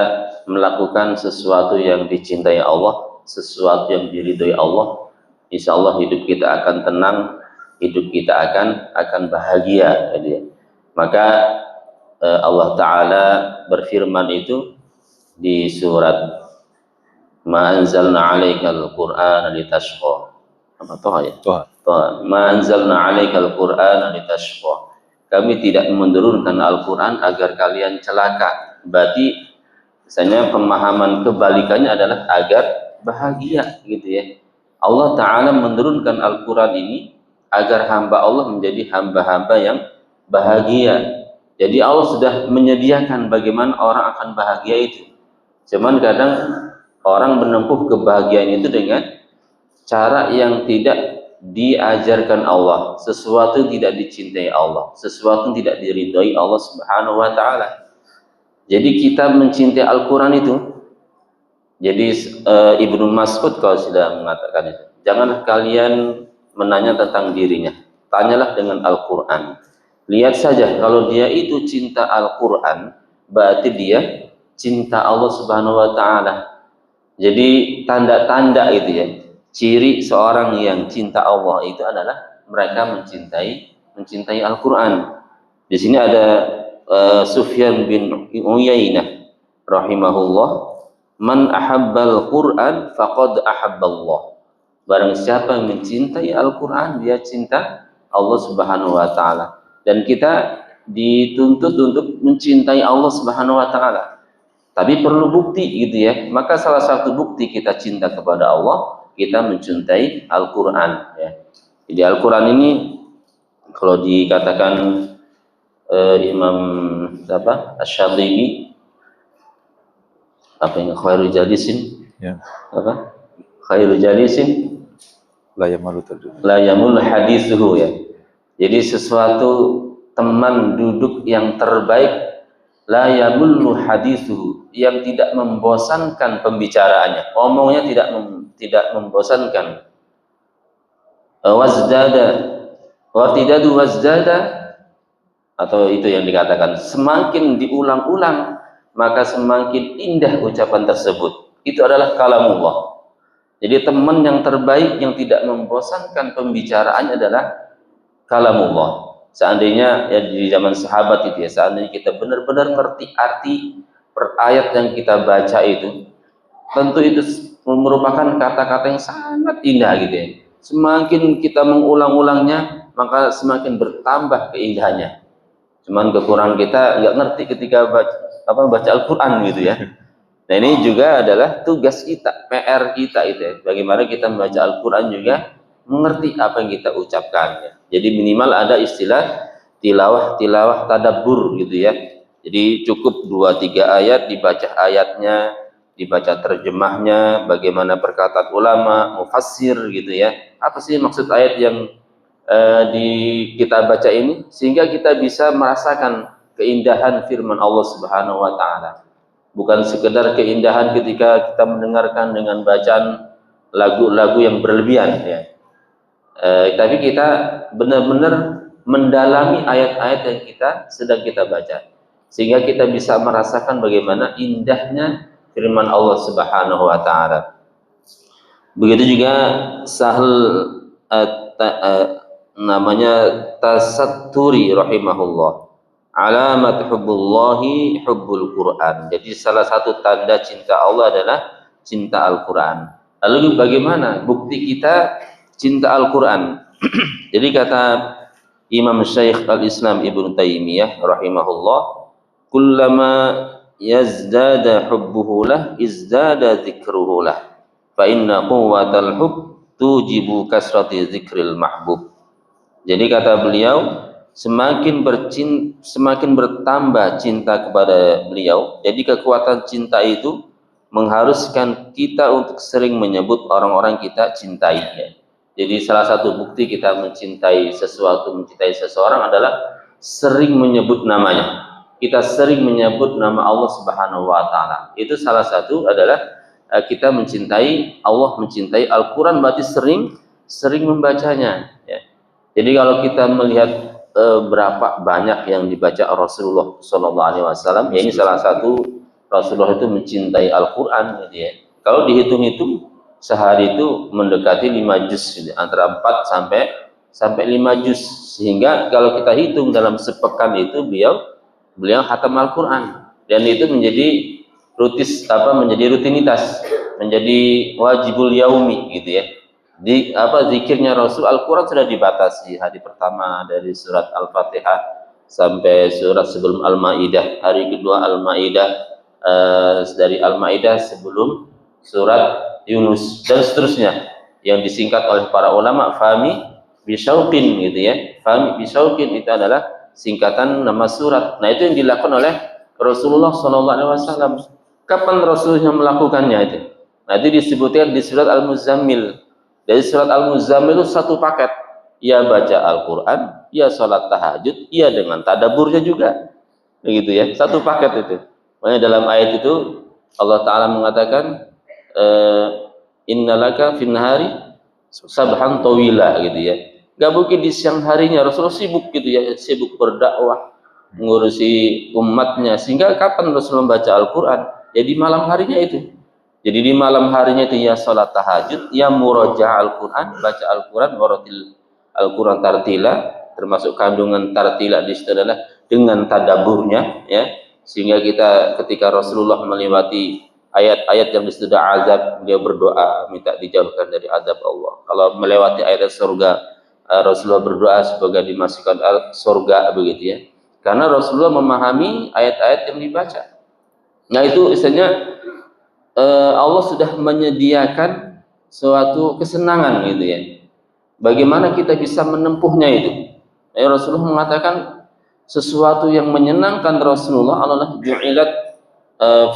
melakukan sesuatu yang dicintai Allah, sesuatu yang diridhoi Allah, insya Allah hidup kita akan tenang, hidup kita akan bahagia gitu ya. Maka Allah Ta'ala berfirman itu di surat Ma anzalna 'alaikal Qur'ana litashqa. Apa toh ya? Toh. Ma anzalna 'alaikal Qur'ana litashqa. Kami tidak menurunkan Al-Qur'an agar kalian celaka. Berarti misalnya pemahaman kebalikannya adalah agar bahagia gitu ya. Allah Ta'ala menurunkan Al-Qur'an ini agar hamba Allah menjadi hamba-hamba yang bahagia. Jadi Allah sudah menyediakan bagaimana orang akan bahagia itu. Cuman kadang orang menempuh kebahagiaan itu dengan cara yang tidak diajarkan Allah, sesuatu yang tidak dicintai Allah, sesuatu yang tidak diridhoi Allah Subhanahu wa Ta'ala. Jadi kita mencintai Al-Quran itu, jadi Ibnu Mas'ud kalau sudah mengatakan itu, janganlah kalian menanya tentang dirinya, tanyalah dengan Al-Quran. Lihat saja kalau dia itu cinta Al-Quran, berarti dia cinta Allah Subhanahu wa Ta'ala. Jadi tanda-tanda itu ya, ciri seorang yang cinta Allah itu adalah mereka mencintai Al-Quran. Di sini ada Sufyan bin Uyainah rahimahullah, man ahabbal Quran faqad ahabballah. Barang siapa yang mencintai Al-Quran, dia cinta Allah Subhanahu wa Ta'ala. Dan kita dituntut untuk mencintai Allah Subhanahu wa Ta'ala. Tapi perlu bukti gitu ya. Maka salah satu bukti kita cinta kepada Allah, kita mencintai Al-Quran ya. Jadi Al-Quran ini kalau dikatakan Imam Asy-Syatibi, apa yang khairu jalisin ya. Apa? Khairu jalisin la yamul hadithuhu ya. Jadi sesuatu teman duduk yang terbaik, la yamullu hadithuhu, yang tidak membosankan pembicaraannya, omongnya tidak membosankan. Wazdada wartidadu wazdada, atau itu yang dikatakan semakin diulang-ulang maka semakin indah ucapan tersebut. Itu adalah kalamullah. Jadi teman yang terbaik yang tidak membosankan pembicaraannya adalah kalamullah. Seandainya ya di zaman sahabat itu ya, seandainya kita benar-benar ngerti arti per ayat yang kita baca itu, tentu itu merupakan kata-kata yang sangat indah gitu ya. Semakin kita mengulang-ulangnya, maka semakin bertambah keindahannya. Cuman kekurangan kita nggak ngerti ketika baca Al-Quran gitu ya. Nah ini juga adalah tugas kita, PR kita itu ya. Bagaimana kita membaca Al-Quran juga mengerti apa yang kita ucapkan ya. Jadi minimal ada istilah tilawah tadabbur gitu ya. Jadi cukup 2-3 ayat dibaca ayatnya, dibaca terjemahnya, bagaimana perkataan ulama, mufassir gitu ya. Apa sih maksud ayat yang kita baca ini, sehingga kita bisa merasakan keindahan firman Allah Subhanahu wa Ta'ala. Bukan sekedar keindahan ketika kita mendengarkan dengan bacaan lagu-lagu yang berlebihan ya. Tapi kita benar-benar mendalami ayat-ayat yang sedang kita baca, sehingga kita bisa merasakan bagaimana indahnya firman Allah Subhanahu wa Ta'ala. Begitu juga Sahal namanya Tasatturi rahimahullah, alamat hubbullahi hubbul Quran. Jadi salah satu tanda cinta Allah adalah cinta Al-Quran. Lalu bagaimana bukti kita cinta Al-Quran? Jadi kata Imam Syekh Al-Islam Ibnu Taimiyah rahimahullah, kullama yazdada hubbuhu lah izdada dzikruhu lah, fa inna quwwatal hubb tujibu kasrati dzikril mahbub. Jadi kata beliau, semakin bertambah cinta kepada beliau, jadi kekuatan cinta itu mengharuskan kita untuk sering menyebut orang-orang kita cintai. Jadi salah satu bukti kita mencintai sesuatu, mencintai seseorang adalah sering menyebut namanya. Kita sering menyebut nama Allah Subhanahu wa taala. Itu salah satu adalah kita mencintai Allah, mencintai Al-Qur'an, berarti sering membacanya, ya. Jadi kalau kita melihat berapa banyak yang dibaca Rasulullah Shallallahu Alaihi Wasallam, ya ini salah satu Rasulullah itu mencintai Al-Quran, gitu ya. Kalau dihitung-hitung sehari itu mendekati 5 juz, gitu, antara 4 sampai 5 juz, sehingga kalau kita hitung dalam sepekan itu beliau khatam Al-Quran, dan itu menjadi rutinitas, menjadi wajibul yaumi, gitu ya. Zikirnya Rasul, Al-Quran sudah dibatasi. Hari pertama dari surat Al-Fatihah sampai surat sebelum Al-Maidah, hari kedua Al-Maidah, dari Al-Maidah sebelum surat Yunus, dan seterusnya yang disingkat oleh para ulama fahmi bisyauqin, gitu ya. Fahmi bisyauqin itu adalah singkatan nama surat. Nah, itu yang dilakukan oleh Rasulullah SAW. Kapan Rasulnya melakukannya itu? Nah, itu disebutkan di surat Al-Muzammil. Dari surat Al-Muzammil itu satu paket. Ia baca Al-Quran, ia sholat tahajud, ia dengan tadaburnya juga. Begitu ya, satu paket itu. Makanya dalam ayat itu Allah Ta'ala mengatakan, innalaka finnahari sabhan tawila, gitu ya. Gak mungkin di siang harinya Rasulullah sibuk, gitu ya, sibuk berdakwah, mengurusi umatnya. Sehingga kapan Rasulullah membaca Al-Quran? Ya di malam harinya itu. Jadi di malam harinya itu ya sholat tahajud, ya murajaah Al-Quran, baca Al-Quran, waratil Al-Quran tartila, termasuk kandungan tartila di situ adalah dengan tadaburnya, ya. Sehingga kita ketika Rasulullah melewati ayat-ayat yang disebut azab, beliau berdoa minta dijauhkan dari azab Allah. Kalau melewati ayat surga, Rasulullah berdoa semoga dimasukkan surga, begitu ya. Karena Rasulullah memahami ayat-ayat yang dibaca. Nah, itu istilahnya Allah sudah menyediakan suatu kesenangan, gitu ya. Bagaimana kita bisa menempuhnya itu? Rasulullah mengatakan sesuatu yang menyenangkan Rasulullah adalah ju'ilat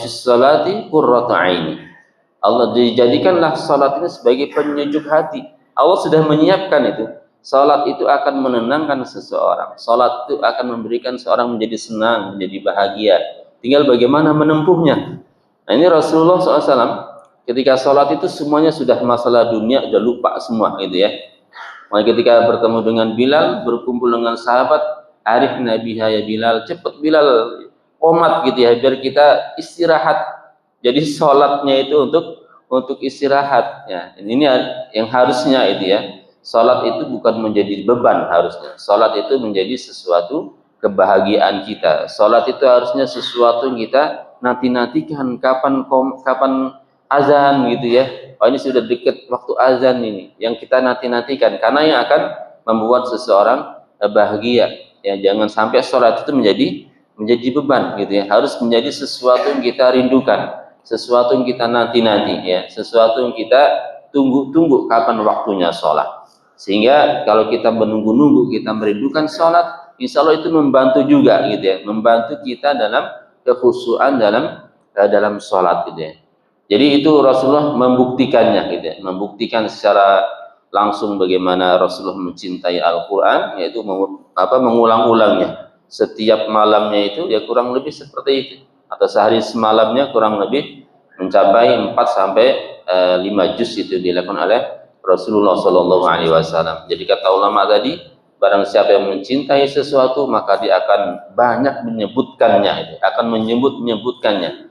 fis salati qurratu aini. Allah dijadikanlah salat ini sebagai penyejuk hati. Allah sudah menyiapkan itu. Salat itu akan menenangkan seseorang. Salat itu akan memberikan seorang menjadi senang, menjadi bahagia. Tinggal bagaimana menempuhnya. Nah, ini Rasulullah SAW ketika sholat itu semuanya sudah masalah dunia, sudah lupa semua, gitu ya. Makanya ketika bertemu dengan Bilal, berkumpul dengan sahabat, arif nabiha ya Bilal, cepat Bilal, qomat, gitu ya, biar kita istirahat. Jadi sholatnya itu untuk istirahat, ya. Ini yang harusnya itu ya. Sholat itu bukan menjadi beban harusnya. Sholat itu menjadi sesuatu kebahagiaan kita. Sholat itu harusnya sesuatu yang kita nanti-nantikan, kapan azan, gitu ya. Oh, ini sudah dekat waktu azan ini, yang kita nanti-nantikan, karena yang akan membuat seseorang bahagia. Ya, jangan sampai sholat itu menjadi beban, gitu ya. Harus menjadi sesuatu yang kita rindukan, sesuatu yang kita nanti-nanti, ya, sesuatu yang kita tunggu-tunggu kapan waktunya sholat. Sehingga kalau kita menunggu-nunggu, kita merindukan sholat, insya Allah itu membantu juga, gitu ya, membantu kita dalam kekhusyuan dalam sholat, gitu ya. Jadi itu Rasulullah membuktikannya, gitu ya, membuktikan secara langsung bagaimana Rasulullah mencintai Al-Quran, yaitu mengulang-ulangnya setiap malamnya itu, ya kurang lebih seperti itu, atau sehari semalamnya kurang lebih mencapai 4 sampai 5 juz itu dilakukan oleh Rasulullah Shallallahu Alaihi Wasallam. Jadi kata ulama tadi, barang siapa yang mencintai sesuatu maka dia akan banyak menyebutkannya, akan menyebutkannya.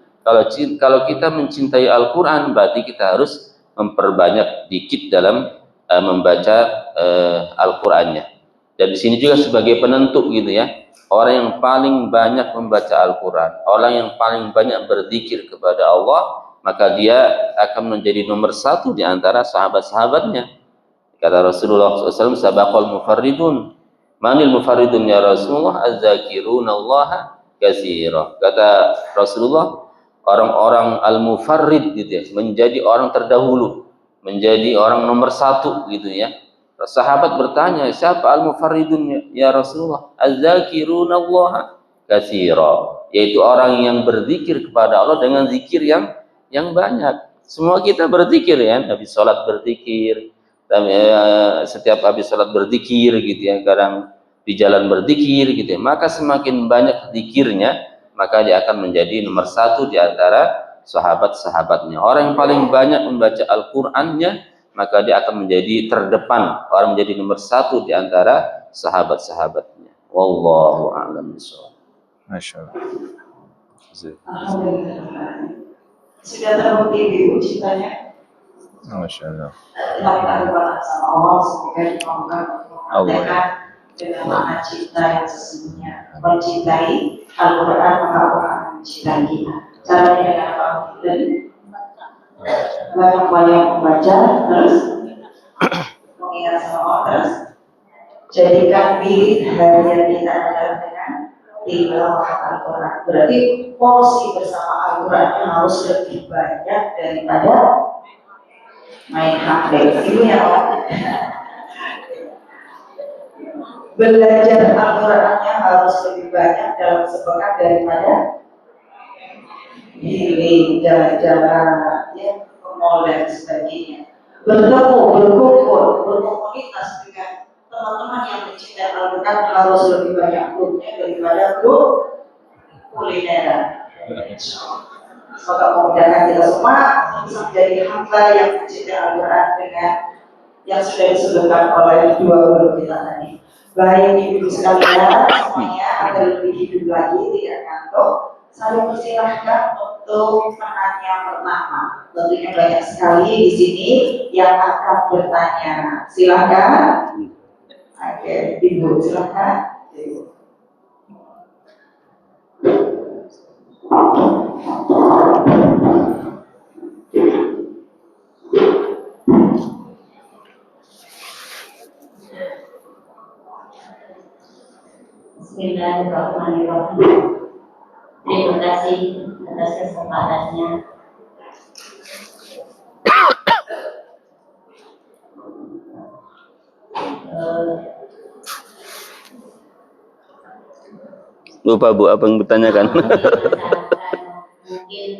Kalau kita mencintai Al-Quran, berarti kita harus memperbanyak dikit dalam membaca Al-Qurannya. Dan di sini juga sebagai penentu, gitu ya, orang yang paling banyak membaca Al-Quran, orang yang paling banyak berzikir kepada Allah, maka dia akan menjadi nomor 1 di antara sahabat-sahabatnya. Kata Rasulullah SAW, sabaqal mufarridun, Manil mufarridun ya Rasulullah? Az-zakiruna Allah katsira. Kata Rasulullah, orang-orang al-mufarrid gitu ya, menjadi orang terdahulu, menjadi orang nomor satu gitu ya. Sahabat bertanya, siapa al-mufarridun ya Rasulullah? Az-zakiruna Allah katsira, yaitu orang yang berzikir kepada Allah dengan zikir yang banyak. Semua kita berzikir ya, habis sholat berzikir, setiap habis sholat berzikir gitu ya, kadang di jalan berzikir gitu ya, maka semakin banyak zikirnya, maka dia akan menjadi nomor satu di antara sahabat-sahabatnya. Orang yang paling banyak membaca Al-Qur'annya, maka dia akan menjadi terdepan, orang menjadi nomor satu di antara sahabat-sahabatnya. Wallahu a'lam bishawab. Masya Allah. Alhamdulillah. Sudah terbukti ibu cintanya. Masya Allah. Kita minta doa sama Allah semoga dimampukan untuk mempraktekkan dengan makna cinta yang sesungguhnya. Mencintai Al-Quran, maka Allah akan mencintai kita. Caranya dengan apa? Banyak-banyak membaca, terus mengingat sama Allah, terus jadikan bilik harian kita adalah dengan tilawah Al-Quran. Berarti porsi bersama Al-Qurannya harus lebih banyak daripada main HP. Itu yang belajar Al-Qurannya harus lebih banyak dalam sepekan daripada healing, jalan-jalan, ya, ke mall dan sebagainya. Bertemu, berkumpul, berkomunitas dengan teman-teman yang mencintai Al-Quran harus lebih banyak grupnya daripada grup kulineran. Semoga memudahkan kita semua bisa menjadi hamba yang mencintai Al-Quran dengan yang sudah disebutkan oleh dua guru kita tadi. Baik ibu sekalian semuanya agar lebih hidup lagi, tidak ngantuk. Saya persilahkan untuk penanya pertama. Tentunya banyak sekali di sini yang akan bertanya. Silakan. Oke, ibu silakan. Ibu. Bismillahirrahmanirrahim. Terima kasih atas kesempatannya. Lupa Bu, apa yang bertanyakan? Mungkin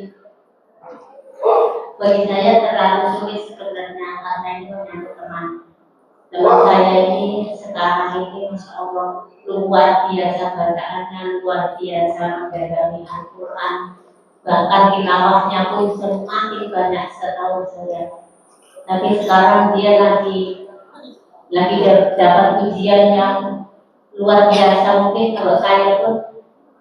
bagi saya terlalu sulit sebenarnya karena ini menyangkut teman saya ini sekarang ini Masya Allah luar biasa bacaannya, luar biasa mendalami Al-Quran, bahkan tilawahnya pun semakin banyak setahu saya. Tapi sekarang dia lagi dapat ujian yang luar biasa. Mungkin kalau saya pun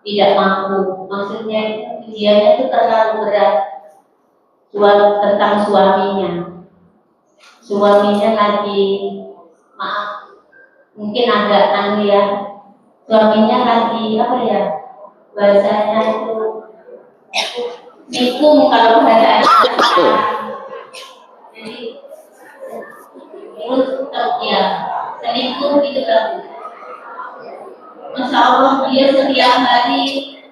tidak mampu, maksudnya ujiannya itu terlalu berat. Tentang suaminya lagi, maaf mungkin agak aneh ya, suaminya lagi apa ya bahasanya itu nikung kalau bahasa jadi terus ya selingkuh gitu kan. Masya Allah dia setiap hari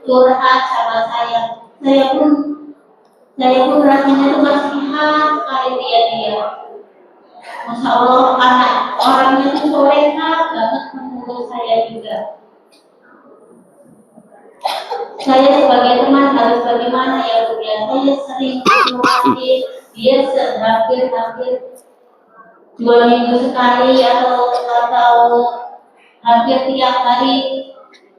curhat sama saya pun rasanya itu kasihan sekali dia. Masya Allah anak orangnya itu soleha banget menurut saya juga. Saya sebagai teman harus bagaimana ya Bu ya? Saya sering curhatin dia hampir 2 minggu sekali atau hampir tiap hari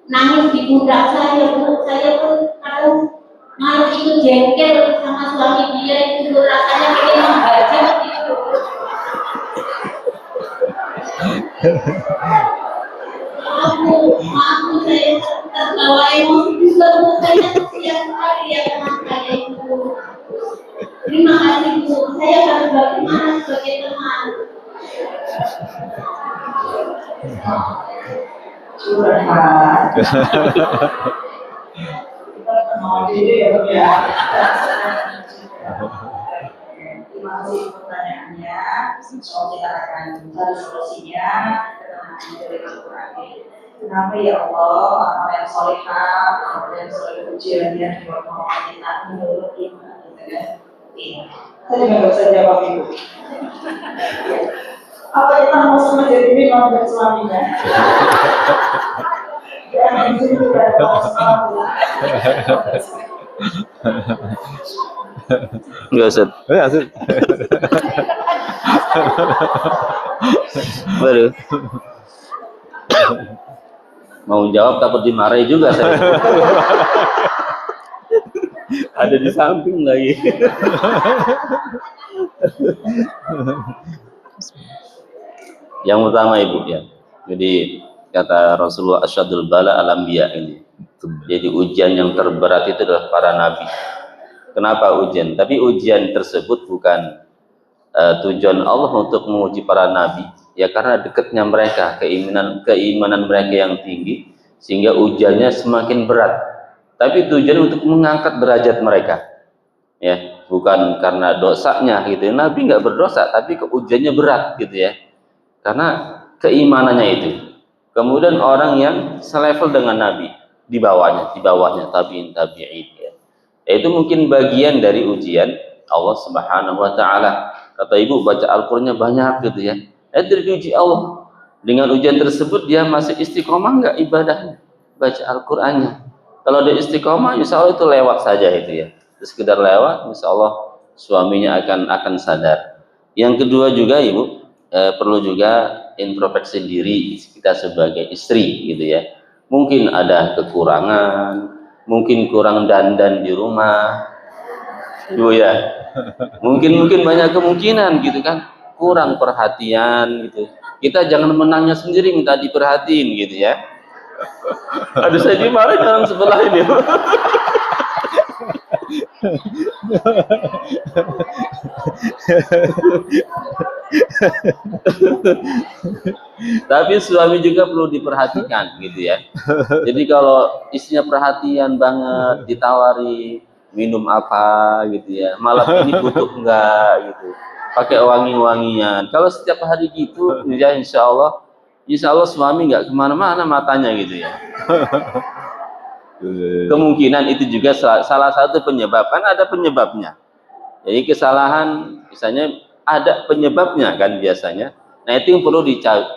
nangis di pundak saya Bu. Saya pun kadang malah itu jengkel sama suami dia itu rasanya pengen membaca gitu. Maaf saya terbawa emosi juga Bu. Saya kasihan sekali ya teman saya itu. Terima kasih Bu. Saya harus bagaimana sebagai teman. Curhat. Mau diri ya Bu ya. Terima kasih pertanyaannya. Insya Allah kita akan cari solusinya. dari Al-Quran ini. Kenapa ya Allah, orang yang solehah, orang yang soleh ujiannya di bawah kita menurut iman gitu kan? Iya. Saya juga nggak bisa jawab itu. Apa kita mau sama jadi imam dan suaminya? Jangan juga mau suami. Enggak Ustaz. Ya, Ustaz. Baru. Mau jawab takut dimarahi juga saya. Ada di samping lagi. Yang pertama Ibu ya. Jadi kata Rasulullah asyadul bala al-anbiya ini. Jadi ujian yang terberat itu adalah para nabi. Kenapa ujian? Tapi ujian tersebut bukan tujuan Allah untuk menguji para nabi. Ya karena dekatnya mereka, keimanan mereka yang tinggi sehingga ujiannya semakin berat. Tapi tujuan untuk mengangkat derajat mereka. Ya, bukan karena dosanya gitu. Nabi nggak berdosa, tapi ujiannya berat gitu ya. Karena keimanannya itu. Kemudian orang yang selevel dengan Nabi di bawahnya tabi'in ya. Itu mungkin bagian dari ujian Allah Subhanahu wa taala. Kata Ibu baca Al-Qur'annya banyak gitu ya. Itu diuji Allah. Dengan ujian tersebut dia masih istiqomah enggak ibadahnya? Baca Al-Qur'annya. Kalau dia istiqomah insya Allah itu lewat saja itu ya. Sekedar lewat insya Allah suaminya akan sadar. Yang kedua juga Ibu perlu juga introspeksi diri kita sebagai istri gitu ya. Mungkin ada kekurangan, mungkin kurang dandan di rumah, Ibu ya. Mungkin banyak kemungkinan gitu kan, kurang perhatian gitu. Kita jangan menangnya sendiri minta diperhatiin gitu ya. Aduh saya dimarahin orang sebelah ini. Tapi suami juga perlu diperhatikan gitu ya. Jadi kalau istrinya perhatian banget, ditawari minum apa gitu ya, malam ini butuh enggak gitu, pakai wangi-wangian. Kalau setiap hari gitu ya insya Allah suami nggak kemana-mana matanya gitu ya. Kemungkinan itu juga salah satu penyebab, kan ada penyebabnya. Jadi kesalahan misalnya ada penyebabnya kan biasanya. Nah itu yang perlu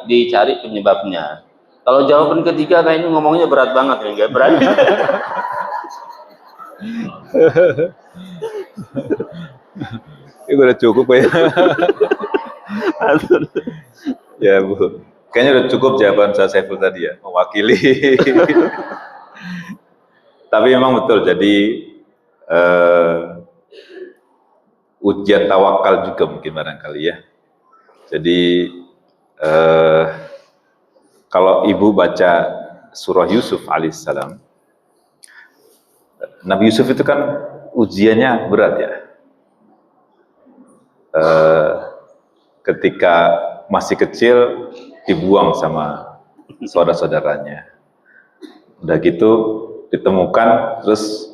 dicari penyebabnya. Kalau jawaban ketiga kayaknya ngomongnya berat banget ya, nggak berani. Ini udah cukup ya. Ya Bu, kayaknya udah cukup jawaban saya Saiful tadi ya, mewakili. Tapi memang betul, jadi ujian tawakal juga mungkin barangkali ya. Jadi kalau Ibu baca surah Yusuf alaihissalam, Nabi Yusuf itu kan ujiannya berat ya. Ketika masih kecil dibuang sama saudara-saudaranya. Udah gitu ditemukan terus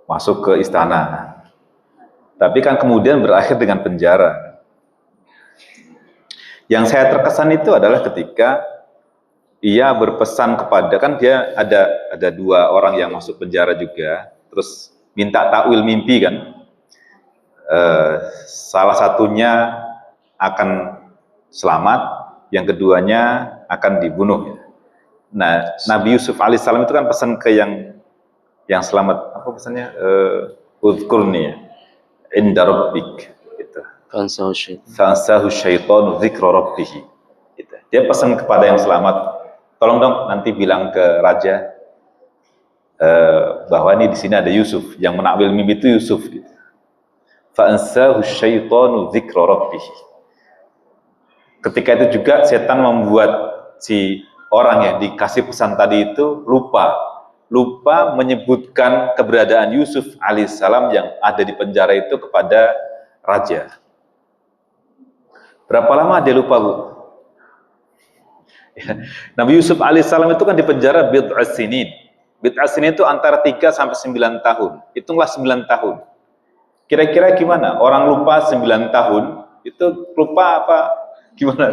masuk ke istana. Tapi kan kemudian berakhir dengan penjara. Yang saya terkesan itu adalah ketika ia berpesan kepada, kan dia ada dua orang yang masuk penjara juga, terus minta takwil mimpi kan. Salah satunya akan selamat, yang keduanya akan dibunuh. Nah, Nabi Yusuf alaihissalam itu kan pesan ke yang selamat, apa pesannya? Udhkurni inda rabbik gitu. Fansahu syaitanu dzikra rabbih. Gitu. Dia pesan kepada yang selamat, tolong dong nanti bilang ke raja bahwa ini di sini ada Yusuf, yang menakwil mimpi itu Yusuf gitu. Fansahu syaitanu dzikra rabbih. Ketika itu juga setan membuat si orang yang dikasih pesan tadi itu lupa menyebutkan keberadaan Yusuf alaihissalam yang ada di penjara itu kepada raja. Berapa lama dia lupa, Bu? Ya. Nabi Yusuf alaihissalam itu kan di penjara bid'as sinin. Bid'as sinin itu antara 3 sampai 9 tahun. Hitunglah 9 tahun. Kira-kira gimana? Orang lupa 9 tahun, itu lupa apa? Gimana?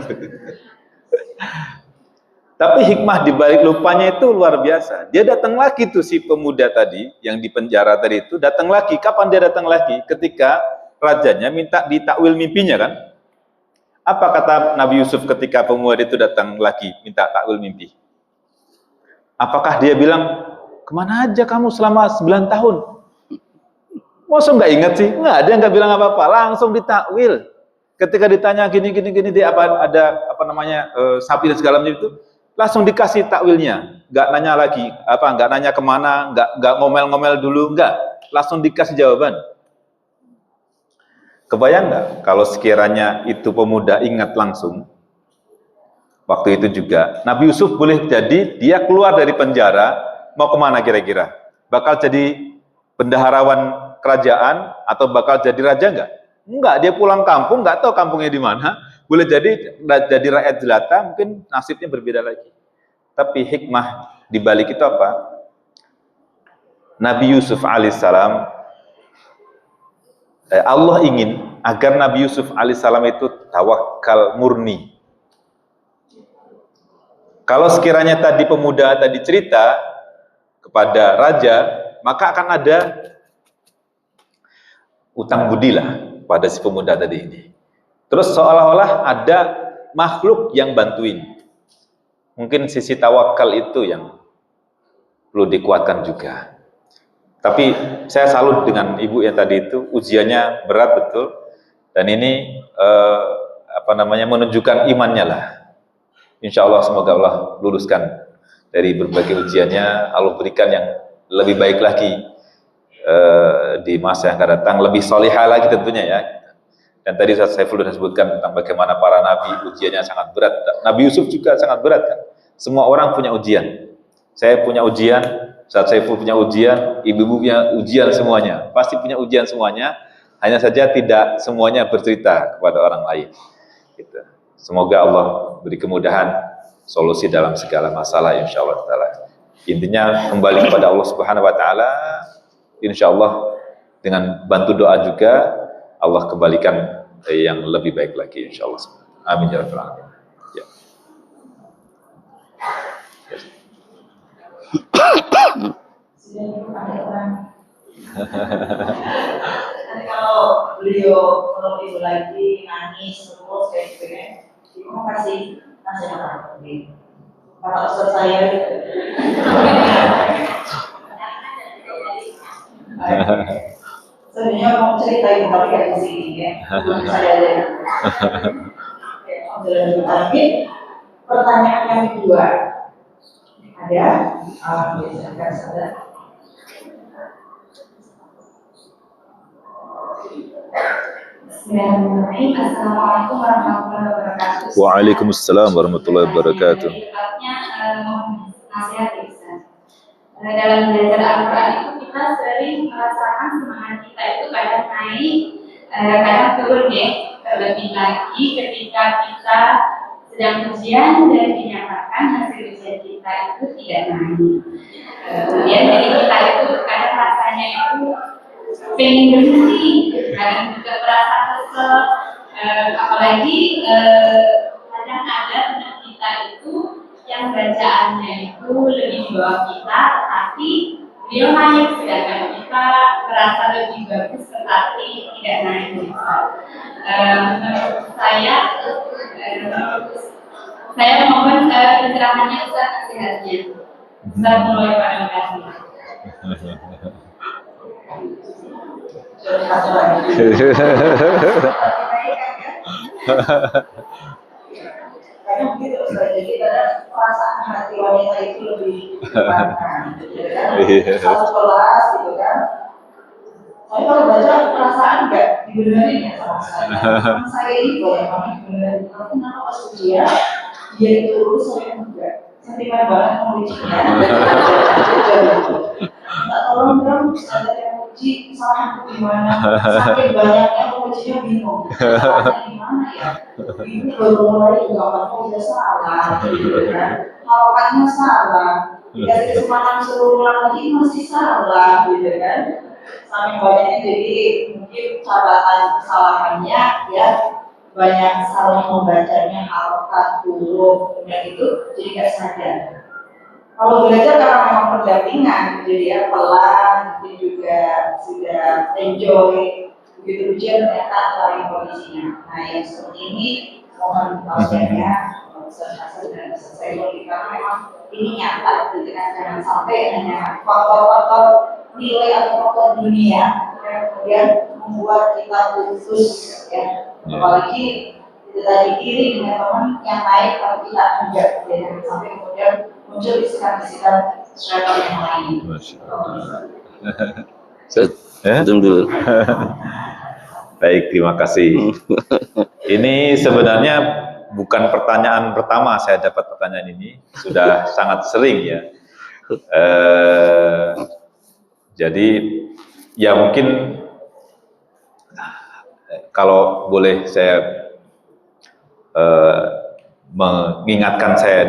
Tapi hikmah di balik lupanya itu luar biasa. Dia datang lagi tuh si pemuda tadi yang di penjara tadi itu datang lagi. Kapan dia datang lagi? Ketika rajanya minta ditakwil mimpinya kan? Apa kata Nabi Yusuf ketika pemuda itu datang lagi minta takwil mimpi? Apakah dia bilang, kemana aja kamu selama 9 tahun? Masa nggak ingat sih? Nggak, dia nggak bilang apa-apa, langsung ditakwil. Ketika ditanya gini, dia sapi dan segala macam itu, langsung dikasih takwilnya. Nggak nanya lagi, nggak nanya kemana, nggak ngomel-ngomel dulu, nggak. Langsung dikasih jawaban. Kebayang nggak kalau sekiranya itu pemuda ingat langsung, waktu itu juga, Nabi Yusuf boleh jadi dia keluar dari penjara, mau kemana kira-kira? Bakal jadi bendaharawan kerajaan atau bakal jadi raja nggak? Enggak, dia pulang kampung, nggak tahu kampungnya di mana. Boleh jadi rakyat jelata, mungkin nasibnya berbeda lagi. Tapi hikmah di balik itu apa? Nabi Yusuf alaihissalam, Allah ingin agar Nabi Yusuf alaihissalam itu tawakal murni. Kalau sekiranya tadi pemuda tadi cerita kepada raja, maka akan ada utang budi lah pada si pemuda tadi ini. Terus seolah-olah ada makhluk yang bantuin. Mungkin sisi tawakal itu yang perlu dikuatkan juga. Tapi saya salut dengan ibu yang tadi itu, ujiannya berat betul, dan ini menunjukkan imannya lah. Insya Allah semoga Allah luluskan dari berbagai ujiannya, Allah berikan yang lebih baik lagi di masa yang akan datang, lebih solihah lagi tentunya ya. Dan tadi Ustaz Saiful sudah sebutkan tentang bagaimana para nabi ujiannya sangat berat. Nabi Yusuf juga sangat berat kan. Semua orang punya ujian. Saya punya ujian, Ustaz Saiful punya ujian, ibu-ibu punya ujian semuanya. Pasti punya ujian semuanya. Hanya saja tidak semuanya bercerita kepada orang lain. Gitu. Semoga Allah beri kemudahan solusi dalam segala masalah insyaallah taala. Intinya kembali kepada Allah Subhanahu wa taala. Insyaallah dengan bantu doa juga Allah kembalikan yang lebih baik lagi insyaallah. Amin ya rabbal alamin. Ya. Nanti kalau ibu lagi nangis terus kayak gitu kan, ibu mau kasih nasihat apa? Kalau ustaz saya sebenarnya mau ceritain tapi kayak di sini ya, saya ada. Oke, pertanyaan yang kedua ada, biasanya ada. Bismillahirrahmanirrahim. Assalamualaikum warahmatullahi wabarakatuh. Waalaikumsalam warahmatullahi wabarakatuh. Nasihat ya Ustaz. Dalam belajar Al-Quran itu kita sering merasakan semangat kita itu kadang naik, kadang turun ya. Terlebih lagi ketika kita sedang ujian dan dinyatakan hasil ujian kita itu tidak naik. Kemudian jadi kita itu kadang rasanya itu pengen berhenti, kadang juga merasa kesel, apalagi kadang ada teman kita itu yang bacaannya itu lebih di bawah kita, tetapi beliau naik, sedangkan kita merasa lebih bagus tetapi tidak naik. Menurut saya mohon pencerahannya Ustaz, nasihatnya. Ustaz mulai pada kasih. Karena begitu Ustaz, jadi kadang perasaan hati wanita itu lebih dipandang, gitu kan? Satu kelas gitu kan. Saya kalau baca perasaan nggak dibenerin ya sama saya. Sama saya ini banyak banget dibenerin. Tapi kenapa pas ujian dia itu lulus saya enggak. Sentimen banget mau ujian. Nggak tolong dong, ada yang uji kesalahanku di mana? Saking banyaknya ujinya bingung. Kesalahannya di mana ya? Ini baru mulai juga kamu udah salah, gitu kan? Harokannya salah. Dikasih kesempatan suruh ulang lagi masih salah, gitu kan? Saking banyaknya jadi mungkin catatan kesalahannya ya banyak salah membacanya harokat, huruf, itu jadi nggak sadar. Kalau belajar karena memang pendampingan, jadi ya pelan, jadi juga sudah enjoy, begitu ujian ternyata lain kondisinya. Nah yang seperti ini mohon maksudnya Ustaz Hasan dan Ustaz Saiful, karena memang ini nyata, gitu kan, jangan sampai hanya faktor-faktor nilai atau faktor dunia yang kemudian membuat kita putus, ya. Apalagi itu tadi iri dengan teman yang naik kalau kita enggak, ya, sampai kemudian muncul bisikan-bisikan syaitan yang lain. Dulu. Baik, terima kasih. Ini sebenarnya bukan pertanyaan pertama saya dapat pertanyaan ini, sudah sangat sering ya. Jadi ya mungkin kalau boleh saya mengingatkan saya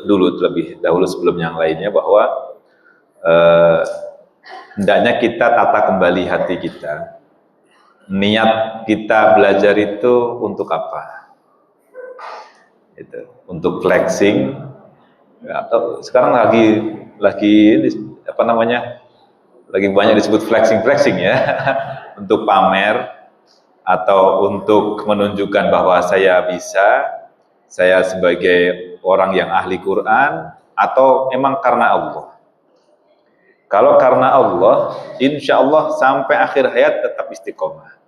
dulu terlebih dahulu sebelum yang lainnya bahwa hendaknya kita tata kembali hati kita. Niat kita belajar itu untuk apa? Itu untuk flexing, atau sekarang lagi apa namanya? Lagi banyak disebut flexing ya, untuk pamer atau untuk menunjukkan bahwa saya bisa, saya sebagai orang yang ahli Quran, atau emang karena Allah. Kalau karena Allah, insya Allah sampai akhir hayat tetap istiqomah.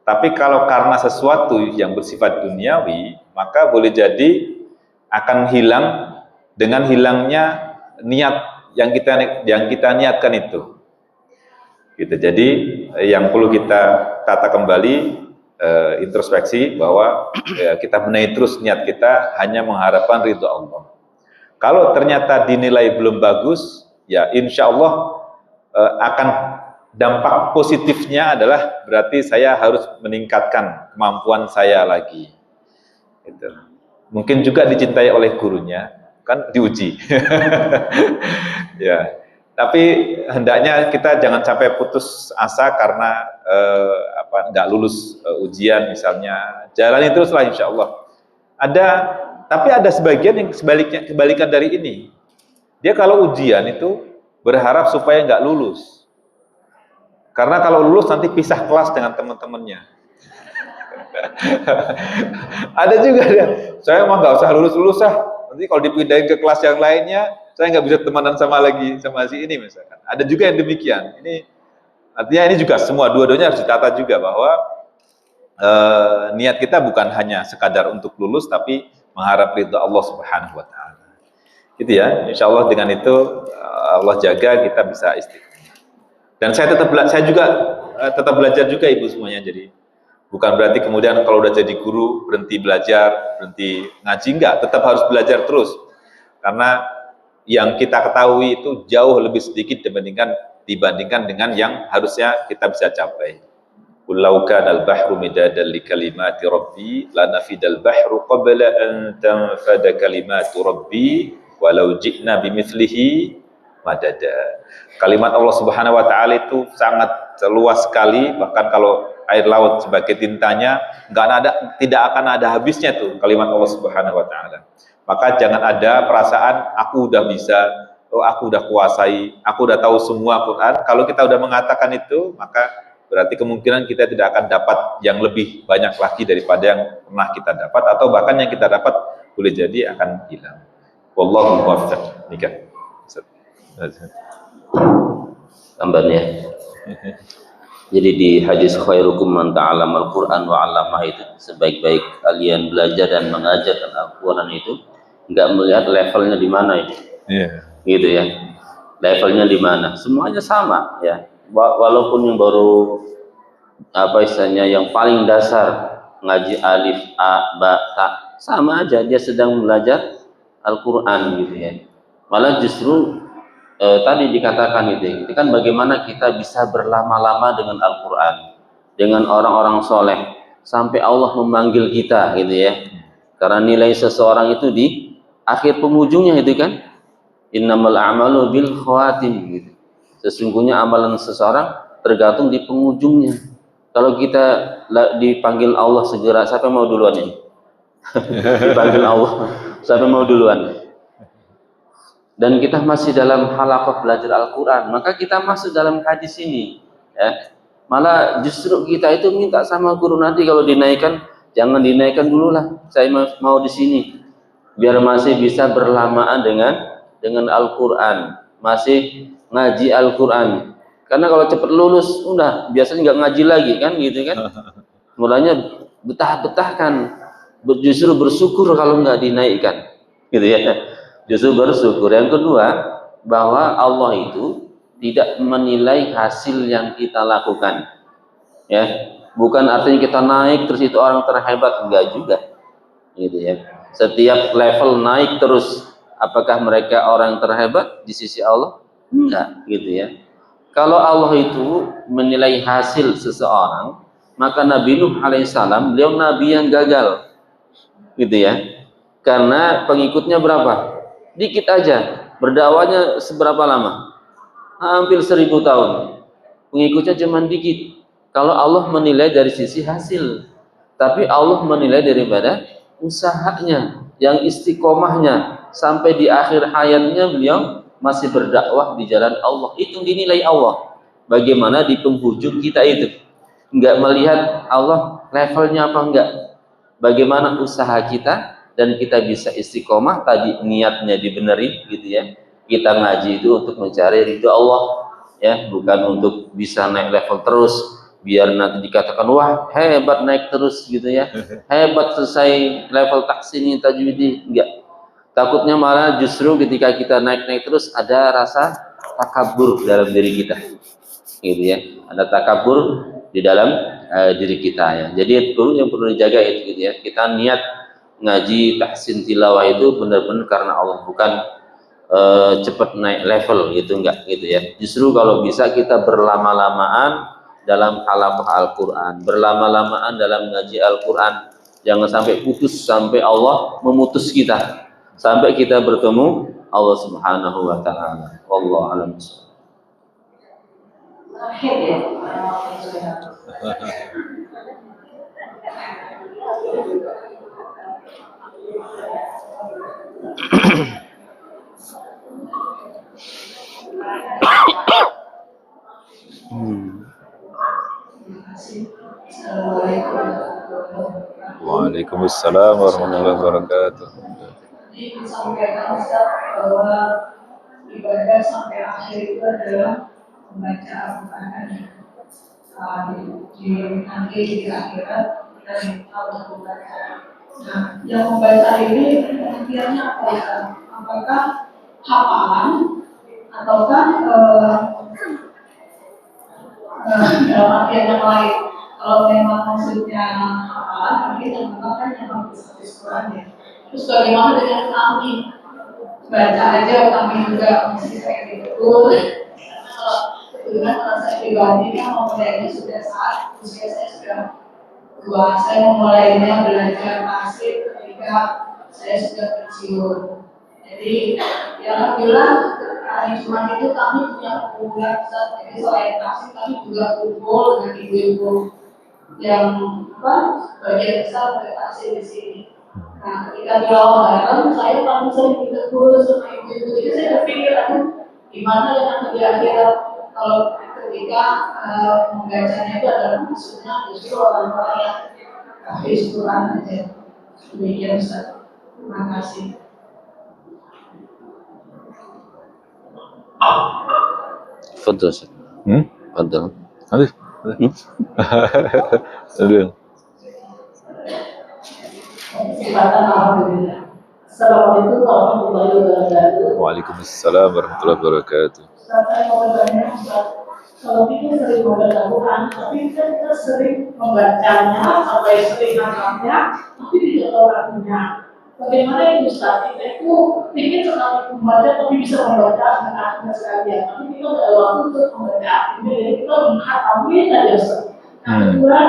Tapi kalau karena sesuatu yang bersifat duniawi, maka boleh jadi akan hilang dengan hilangnya niat yang kita niatkan itu. Gitu. Jadi yang perlu kita tata kembali, introspeksi bahwa kita benahi terus niat kita hanya mengharapkan ridho Allah. Kalau ternyata dinilai belum bagus, ya insya Allah akan dampak positifnya adalah berarti saya harus meningkatkan kemampuan saya lagi. Gitu. Mungkin juga dicintai oleh gurunya, kan diuji. Ya. Tapi hendaknya kita jangan sampai putus asa karena nggak lulus ujian misalnya. Jalani teruslah insya Allah. Tapi ada sebagian yang kebalikan dari ini. Dia kalau ujian itu berharap supaya nggak lulus. Karena kalau lulus nanti pisah kelas dengan teman-temannya. Ada juga ya, saya mah nggak usah lulus-lulus ah. Nanti kalau dipindahin ke kelas yang lainnya, saya nggak bisa temenan sama si ini misalkan. Ada juga yang demikian. Ini artinya ini juga semua dua-duanya harus ditata juga bahwa niat kita bukan hanya sekadar untuk lulus, tapi mengharap ridha Allah Subhanahu Wa Taala. Gitu ya. Insya Allah dengan itu Allah jaga kita bisa istiqomah. Dan saya juga tetap belajar juga ibu semuanya. Jadi bukan berarti kemudian kalau udah jadi guru berhenti belajar, berhenti ngaji, enggak, tetap harus belajar terus. Karena yang kita ketahui itu jauh lebih sedikit dibandingkan dengan yang harusnya kita bisa capai. Qul law kana al-bahru midadan li kalimati rabbi lanafidal bahru qabla an tanfada kalimatu rabbi walau ji'na bimithlihi madada. Kalimat Allah Subhanahu wa taala itu sangat luas sekali, bahkan kalau air laut sebagai tintanya tidak akan ada habisnya tuh kalimat Allah Subhanahu wa taala. Maka jangan ada perasaan aku udah bisa, aku udah kuasai, aku udah tahu semua Quran. Kalau kita udah mengatakan itu, maka berarti kemungkinan kita tidak akan dapat yang lebih banyak lagi daripada yang pernah kita dapat, atau bahkan yang kita dapat boleh jadi akan hilang. Wallahu muwaffiq. Nikah. Tambahannya. Jadi di hadis khairukum man ta'allamal Qur'an wa 'allamah itu, sebaik-baik kalian belajar dan mengajarkan Al-Qur'an itu enggak melihat levelnya di mana itu. Gitu ya. Levelnya di mana? Semuanya sama ya. Walaupun yang baru istilahnya yang paling dasar ngaji alif, a, ba, ta, sama aja dia sedang belajar Al-Qur'an gitu ya. Malah justru tadi dikatakan itu kan bagaimana kita bisa berlama-lama dengan Al-Quran, dengan orang-orang soleh, sampai Allah memanggil kita gitu ya. Karena nilai seseorang itu di akhir penghujungnya itu kan, innamal a'malu bil khawatim gitu. Sesungguhnya amalan seseorang tergantung di penghujungnya. Kalau kita dipanggil Allah segera, siapa yang mau duluan ini? Dipanggil Allah, siapa yang mau duluan? Dan kita masih dalam halaqah belajar Al-Quran, maka kita masuk dalam hadis ini, ya. Malah justru kita itu minta sama guru, nanti kalau dinaikkan, jangan dinaikkan dulu lah, saya mau di sini, biar masih bisa berlamaan dengan Al-Quran, masih ngaji Al-Quran. Karena kalau cepat lulus, udah biasanya nggak ngaji lagi kan, gitu kan? Mulanya betah-betahkan, justru bersyukur kalau nggak dinaikkan, gitu ya. Justru bersyukur. Yang kedua, bahwa Allah itu tidak menilai hasil yang kita lakukan, ya. Bukan artinya kita naik terus itu orang terhebat, enggak juga, gitu ya. Setiap level naik terus, apakah mereka orang terhebat di sisi Allah? Enggak, gitu ya. Kalau Allah itu menilai hasil seseorang, maka Nabi Nuh alaihissalam beliau nabi yang gagal, gitu ya. Karena pengikutnya berapa? Dikit aja. Berdakwahnya seberapa lama? Hampir 1000 tahun. Pengikutnya cuma dikit. Kalau Allah menilai dari sisi hasil, tapi Allah menilai daripada usahanya, yang istiqomahnya, sampai di akhir hayatnya beliau masih berdakwah di jalan Allah. Itu dinilai Allah. Bagaimana di penghujung kita itu, enggak melihat Allah levelnya apa enggak, bagaimana usaha kita, dan kita bisa istiqomah, tadi niatnya dibenerin, gitu ya. Kita ngaji itu untuk mencari ridho Allah, ya, bukan untuk bisa naik level terus biar nanti dikatakan wah hebat naik terus, gitu ya, hebat selesai level taksini tajwidi. Enggak, takutnya malah justru ketika kita naik terus ada rasa takabur dalam diri kita, gitu ya, ada takabur di dalam diri kita, ya. Jadi itu yang perlu dijaga itu, gitu ya. Kita niat ngaji tahsin tilawah itu benar-benar karena Allah, bukan cepat naik level, gitu, enggak, gitu ya. Justru kalau bisa kita berlama-lamaan dalam halaqah Al-Quran, berlama-lamaan dalam ngaji Al-Quran, jangan sampai putus sampai Allah memutus kita, sampai kita bertemu Allah Subhanahu wa taala. Wallahu a'lam. Terakhir ya, Waalaikumsalam warahmatullahi wabarakatuh. Jadi disampaikan Ustaz bahwa ibadah sampai akhir itu adalah membaca Al-Quran. Nanti di akhirat kita diminta untuk membaca. Nah, yang membaca ini pengertiannya apa ya? Apakah hafalan ataukah dalam artian yang lain? Kalau memang maksudnya hafalan, berarti teman-teman yang habis Quran ya. Terus bagaimana dengan kami? Baca aja kami juga mesti kayak gitu. Kebetulan kalau saya pribadi kan memulainya sudah saat usia saya sudah tua. Saya memulainya belajar tasbih ketika saya sudah pensiun. Jadi ya alhamdulillah hari Jumat itu kami punya kumpulan Ustaz. Jadi selain tasbih kami juga kumpul dengan ibu-ibu yang bagian besar bertasbih di sini. Nah, ketika tilawah bareng, saya paling sering ditegur sama ibu-ibu. Jadi saya berpikir, gimana yang akan di akhirat kalau ketika membacanya itu adalah maksudnya justru orang-orang yang habis Quran aja. Demikian Ustaz. Terima kasih. Fadhil. Fadhil. Aduh. Alhamdulillah. Assalamualaikum warahmatullahi wabarakatuh. Waalaikumsalam warahmatullahi wabarakatuh. Saya mau bertanya, kalau kita sering membaca Quran, tapi kita sering membacanya sampai sering hafalnya, tapi tidak tahu artinya. Bagaimana itu Ustaz? Kita itu ingin sekali membaca, tapi bisa membaca dengan artinya sekalian. Tapi kita tidak ada waktu untuk membaca artinya, jadi kita menghafalnya saja Ustaz. Nah, kedua,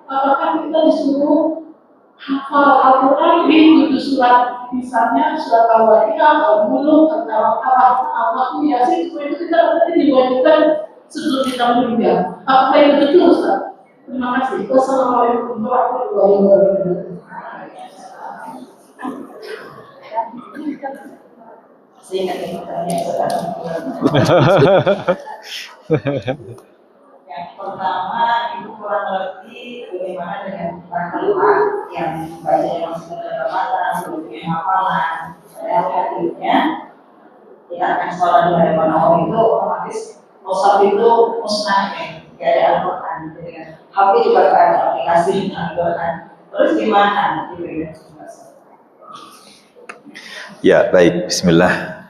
apakah kita disuruh hafal Al-Quran di 7 surat, misalnya surat Al-Waqiah, Al-Mulk, Al-Fatih, Yasin, semua itu kita berarti diwajibkan sebelum kita meninggal. Apakah itu betul Ustaz? Terima kasih. Wassalamualaikum warahmatullahi wabarakatuh. Sehingga kita sekarang. Yang pertama itu kurang lebih bagaimana dengan kalimat yang baca yang sudah matang, punya hafalan, dan akhirnya kita akan sekolah di hadapan Allah itu otomatis mushaf itu musnah ya ada Al-Quran. Jadi kan HP juga ada aplikasi Al-Quran. Terus gimana gitu ya? Ya, baik. Bismillah.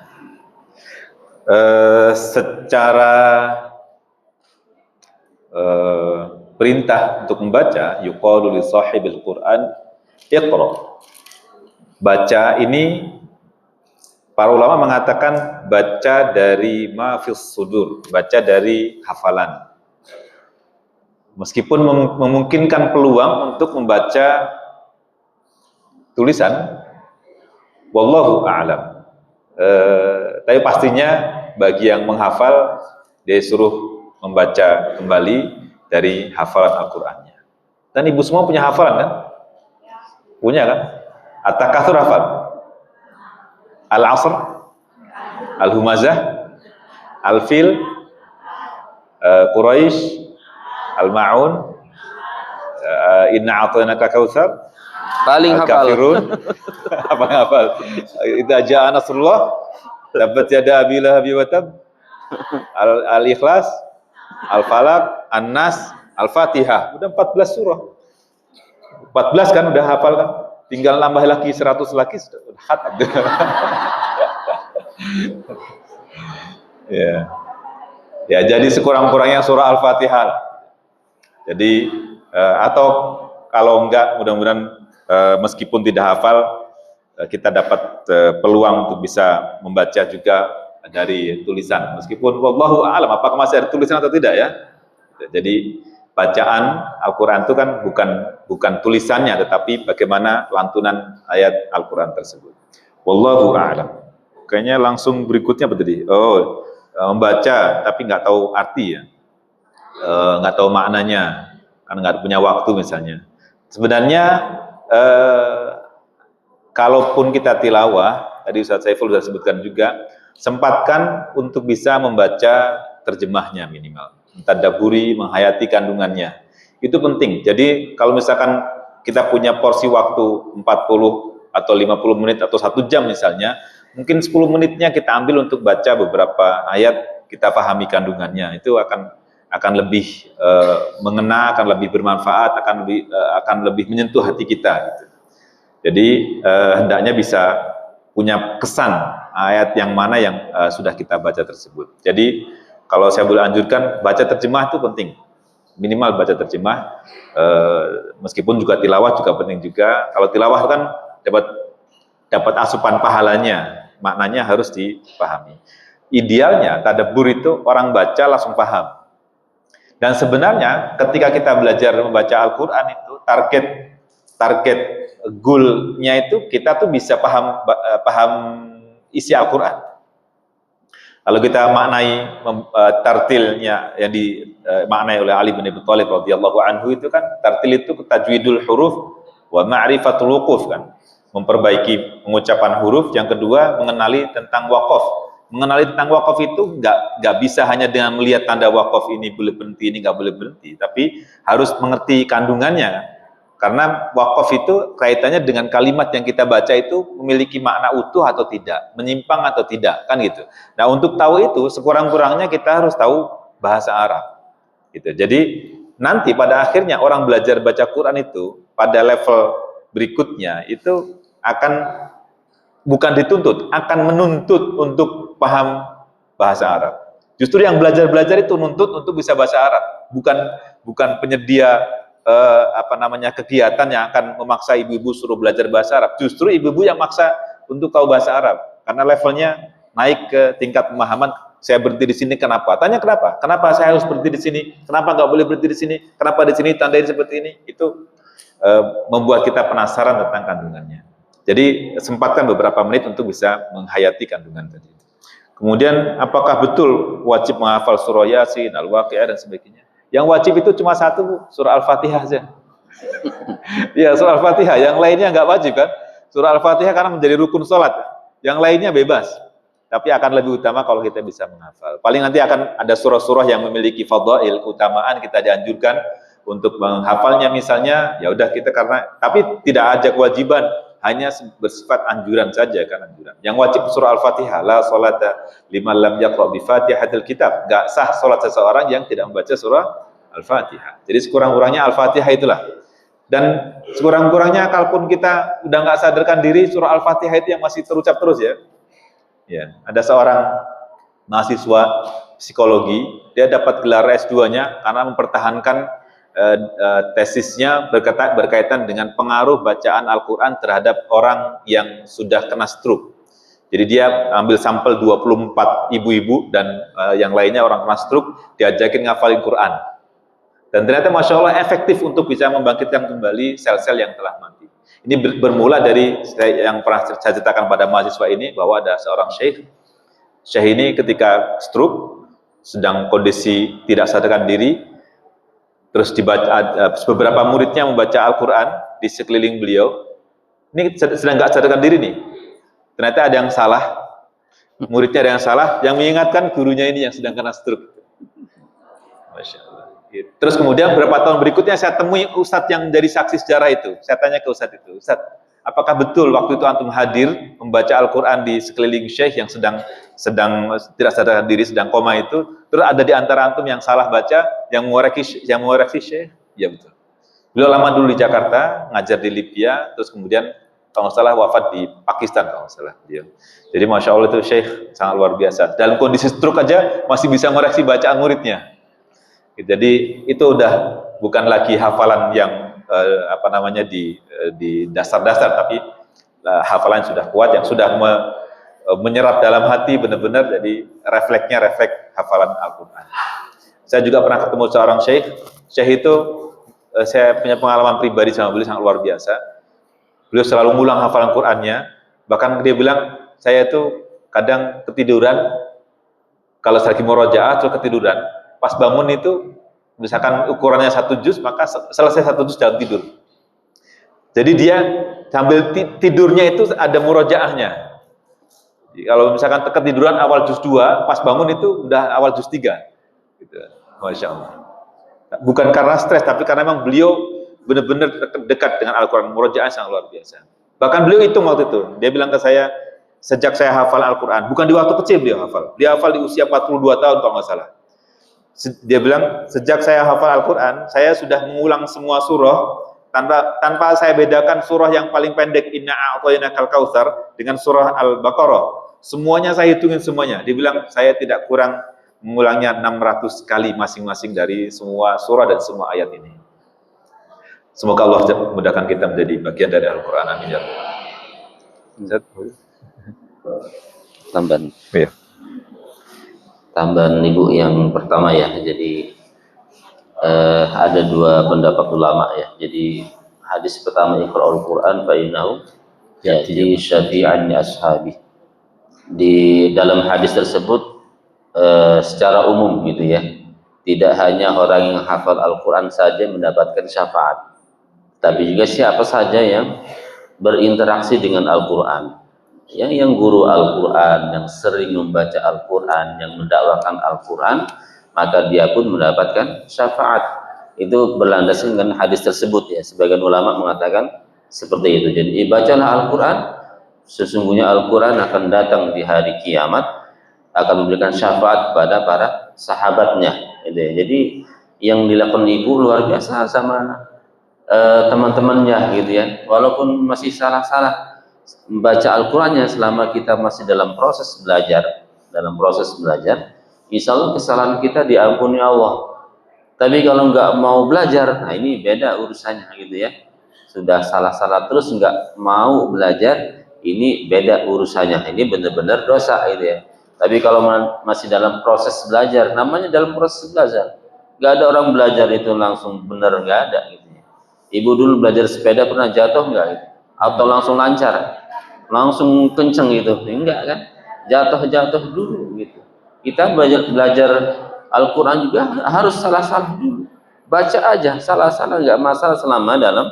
Secara perintah untuk membaca, yuqalu li sahibil Quran iqra. Baca ini para ulama mengatakan baca dari ma fis sudur, baca dari hafalan. Meskipun memungkinkan peluang untuk membaca tulisan, wallahu a'lam. Tapi pastinya bagi yang menghafal dia suruh membaca kembali dari hafalan Al-Qur'annya. Dan ibu semua punya hafalan kan? Punya kan? At-Takatsur hafal? Al-Asr? Al-Humazah? Al-Fil? Quraisy? Al-Ma'un? Inna a'tainaka kautsar? Paling hafal. Al-Kafirun? Apa hafal? Idza jaa nasrullah? Tabbat yada abi lahab wa tab? Al-Ikhlas? Al-Falaq, An-Nas, Al-Fatihah. Udah 14 surah. 14 kan udah hafal kan? Tinggal nambah lagi 100 lagi sudah khatam. Ya. Ya, jadi sekurang-kurangnya surah Al-Fatihah. Jadi atau kalau enggak mudah-mudahan meskipun tidak hafal kita dapat peluang untuk bisa membaca juga dari tulisan, meskipun wallahu a'lam apakah masih ada tulisan atau tidak ya. Jadi bacaan Al-Quran itu kan bukan tulisannya, tetapi bagaimana lantunan ayat Al-Quran tersebut. Wallahu a'lam. Kayaknya langsung berikutnya apa tadi? Membaca tapi nggak tahu arti ya, nggak tahu maknanya, karena nggak punya waktu misalnya. Sebenarnya kalaupun kita tilawah, tadi Ustaz Saiful sudah sebutkan juga, sempatkan untuk bisa membaca terjemahnya minimal, mentadaburi, menghayati kandungannya. Itu penting. Jadi kalau misalkan kita punya porsi waktu 40 atau 50 menit atau 1 jam misalnya, mungkin 10 menitnya kita ambil untuk baca beberapa ayat, kita pahami kandungannya. Itu akan lebih mengena, akan lebih bermanfaat, akan lebih menyentuh hati kita gitu. Jadi hendaknya bisa punya kesan ayat yang mana yang sudah kita baca tersebut. Jadi kalau saya boleh anjurkan, baca terjemah itu penting, minimal baca terjemah. Meskipun juga tilawah juga penting juga. Kalau tilawah kan dapat asupan pahalanya, maknanya harus dipahami. Idealnya tadabbur itu orang baca langsung paham. Dan sebenarnya ketika kita belajar membaca Al-Quran itu target goal-nya itu kita tuh bisa paham isi Al-Quran. Kalau kita maknai tartilnya yang dimaknai oleh Ali bin Abi Thalib radhiyallahu anhu itu kan, tartil itu tajwidul huruf wa ma'rifatul wuquf kan, memperbaiki pengucapan huruf. Yang kedua, mengenali tentang waqaf. Mengenali tentang waqaf itu nggak bisa hanya dengan melihat tanda waqaf ini boleh berhenti, ini nggak boleh berhenti, tapi harus mengerti kandungannya. Karena waqaf itu kaitannya dengan kalimat yang kita baca itu memiliki makna utuh atau tidak, menyimpang atau tidak, kan gitu. Nah, untuk tahu itu sekurang-kurangnya kita harus tahu bahasa Arab. Gitu. Jadi nanti pada akhirnya orang belajar baca Quran itu pada level berikutnya itu akan bukan dituntut, akan menuntut untuk paham bahasa Arab. Justru yang belajar-belajar itu nuntut untuk bisa bahasa Arab, bukan penyedia kegiatan yang akan memaksa ibu-ibu suruh belajar bahasa Arab. Justru ibu-ibu yang maksa untuk tahu bahasa Arab, karena levelnya naik ke tingkat pemahaman. Saya berhenti di sini kenapa? Tanya kenapa? Kenapa saya harus berhenti di sini? Kenapa nggak boleh berhenti di sini? Kenapa di sini tandain seperti ini? Itu membuat kita penasaran tentang kandungannya. Jadi sempatkan beberapa menit untuk bisa menghayati kandungan tadi. Kemudian apakah betul wajib menghafal surah Yasin, Al-Waqi'ah dan sebagainya? Yang wajib itu cuma satu, Bu, surah Al-Fatihah saja. Iya, surah Al-Fatihah. Yang lainnya nggak wajib kan? Surah Al-Fatihah karena menjadi rukun sholat. Yang lainnya bebas. Tapi akan lebih utama kalau kita bisa menghafal. Paling nanti akan ada surah-surah yang memiliki fadhail, keutamaan, kita dianjurkan untuk menghafalnya misalnya. Ya udah kita tapi tidak ada kewajiban, hanya bersifat anjuran saja kan, anjuran. Yang wajib surah Al-Fatihah, la sholata liman lam yaqra bi Fatihatil kitab. Enggak sah salat seseorang yang tidak membaca surah Al-Fatihah. Jadi sekurang-kurangnya Al-Fatihah itulah. Dan sekurang-kurangnya kalaupun kita udah nggak sadarkan diri, surah Al-Fatihah itu yang masih terucap terus ya. Ya, ada seorang mahasiswa psikologi, dia dapat gelar S2-nya karena mempertahankan tesisnya berkaitan dengan pengaruh bacaan Al-Quran terhadap orang yang sudah kena stroke. Jadi dia ambil sampel 24 ibu-ibu dan yang lainnya orang kena stroke, diajakin ngafalin Quran. Dan ternyata Masya Allah efektif untuk bisa membangkitkan kembali sel-sel yang telah mati. Ini bermula dari yang pernah saya ceritakan pada mahasiswa ini, bahwa ada seorang syekh. Syekh ini ketika stroke, sedang kondisi tidak sadarkan diri, terus beberapa muridnya membaca Al-Quran di sekeliling beliau. Ini sedang nggak sadarkan diri nih. Ternyata ada yang salah, muridnya ada yang salah, yang mengingatkan gurunya ini yang sedang kena stroke. Masya Allah. Terus kemudian beberapa tahun berikutnya saya temui ustadz yang jadi saksi sejarah itu. Saya tanya ke ustadz itu, Ustadz, apakah betul waktu itu antum hadir membaca Al-Quran di sekeliling syekh yang sedang tidak sadarkan diri, sedang koma itu, terus ada di antara antum yang salah baca, yang mengoreksi syekh? Ya betul. Beliau lama dulu di Jakarta, ngajar di Libya, terus kemudian kalau nggak salah wafat di Pakistan kalau nggak salah dia. Jadi Masya Allah itu syekh sangat luar biasa. Dalam kondisi stroke aja masih bisa mengoreksi bacaan muridnya. Jadi itu udah bukan lagi hafalan yang di dasar-dasar, tapi hafalan sudah kuat, yang sudah menyerap dalam hati benar-benar, jadi refleksnya refleks hafalan Al-Quran. Saya juga pernah ketemu seorang syekh. Syekh itu saya punya pengalaman pribadi sama beliau sangat luar biasa. Beliau selalu ngulang hafalan Qurannya. Bahkan dia bilang, saya itu kadang ketiduran, kalau lagi murojaah terus ketiduran. Pas bangun itu, misalkan ukurannya 1 juz, maka selesai 1 juz dalam tidur. Jadi dia sambil tidurnya itu ada murojaahnya. Kalau misalkan ketiduran awal juz 2, pas bangun itu udah awal juz 3. Gitu. Masya Allah. Bukan karena stres, tapi karena memang beliau benar-benar dekat dengan Al-Quran. Murojaah sangat luar biasa. Bahkan beliau hitung waktu itu. Dia bilang ke saya, sejak saya hafal Al-Quran, bukan di waktu kecil beliau hafal. Dia hafal di usia 42 tahun kalau nggak salah. Dia bilang, sejak saya hafal Al-Quran, saya sudah mengulang semua surah tanpa saya bedakan surah yang paling pendek, Inna a'tainakal kautsar, dengan surah Al-Baqarah. Semuanya saya hitungin semuanya. Dia bilang, saya tidak kurang mengulangnya 600 kali masing-masing dari semua surah dan semua ayat ini. Semoga Allah memudahkan kita menjadi bagian dari Al-Quran. Amin ya Allah. Tambahan. Iya. Tambahan Ibu yang pertama ya, jadi ada 2 pendapat ulama ya. Jadi hadis pertama, Iqra'ul Quran fa innahu ya'ti syafi'an li ashabi. Di dalam hadis tersebut secara umum gitu ya, tidak hanya orang yang hafal Al-Quran saja mendapatkan syafaat, tapi juga siapa saja yang berinteraksi dengan Al-Quran. Yang guru Al-Quran, yang sering membaca Al-Quran, yang mendakwakan Al-Quran, maka dia pun mendapatkan syafaat. Itu berlandaskan dengan hadis tersebut ya. Sebagian ulama mengatakan seperti itu. Jadi bacalah Al-Quran, sesungguhnya Al-Quran akan datang di hari kiamat, akan memberikan syafaat kepada para sahabatnya. Jadi yang dilakukan ibu luar biasa sama teman-temannya gitu ya. Walaupun masih salah-salah membaca Al-Qurannya, selama kita masih dalam proses belajar, insya Allah kesalahan kita diampuni Allah. Tapi kalau nggak mau belajar, nah ini beda urusannya gitu ya. Sudah salah-salah terus nggak mau belajar, ini beda urusannya. Ini benar-benar dosa gitu ya. Tapi kalau masih dalam proses belajar, namanya dalam proses belajar. Nggak ada orang belajar itu langsung benar, nggak ada gitu ya. Ibu dulu belajar sepeda pernah jatuh nggak gitu? Atau langsung lancar, langsung kenceng gitu, enggak kan? Jatuh dulu gitu. Kita belajar Al-Quran juga harus salah-salah dulu. baca aja, salah-salah nggak masalah selama dalam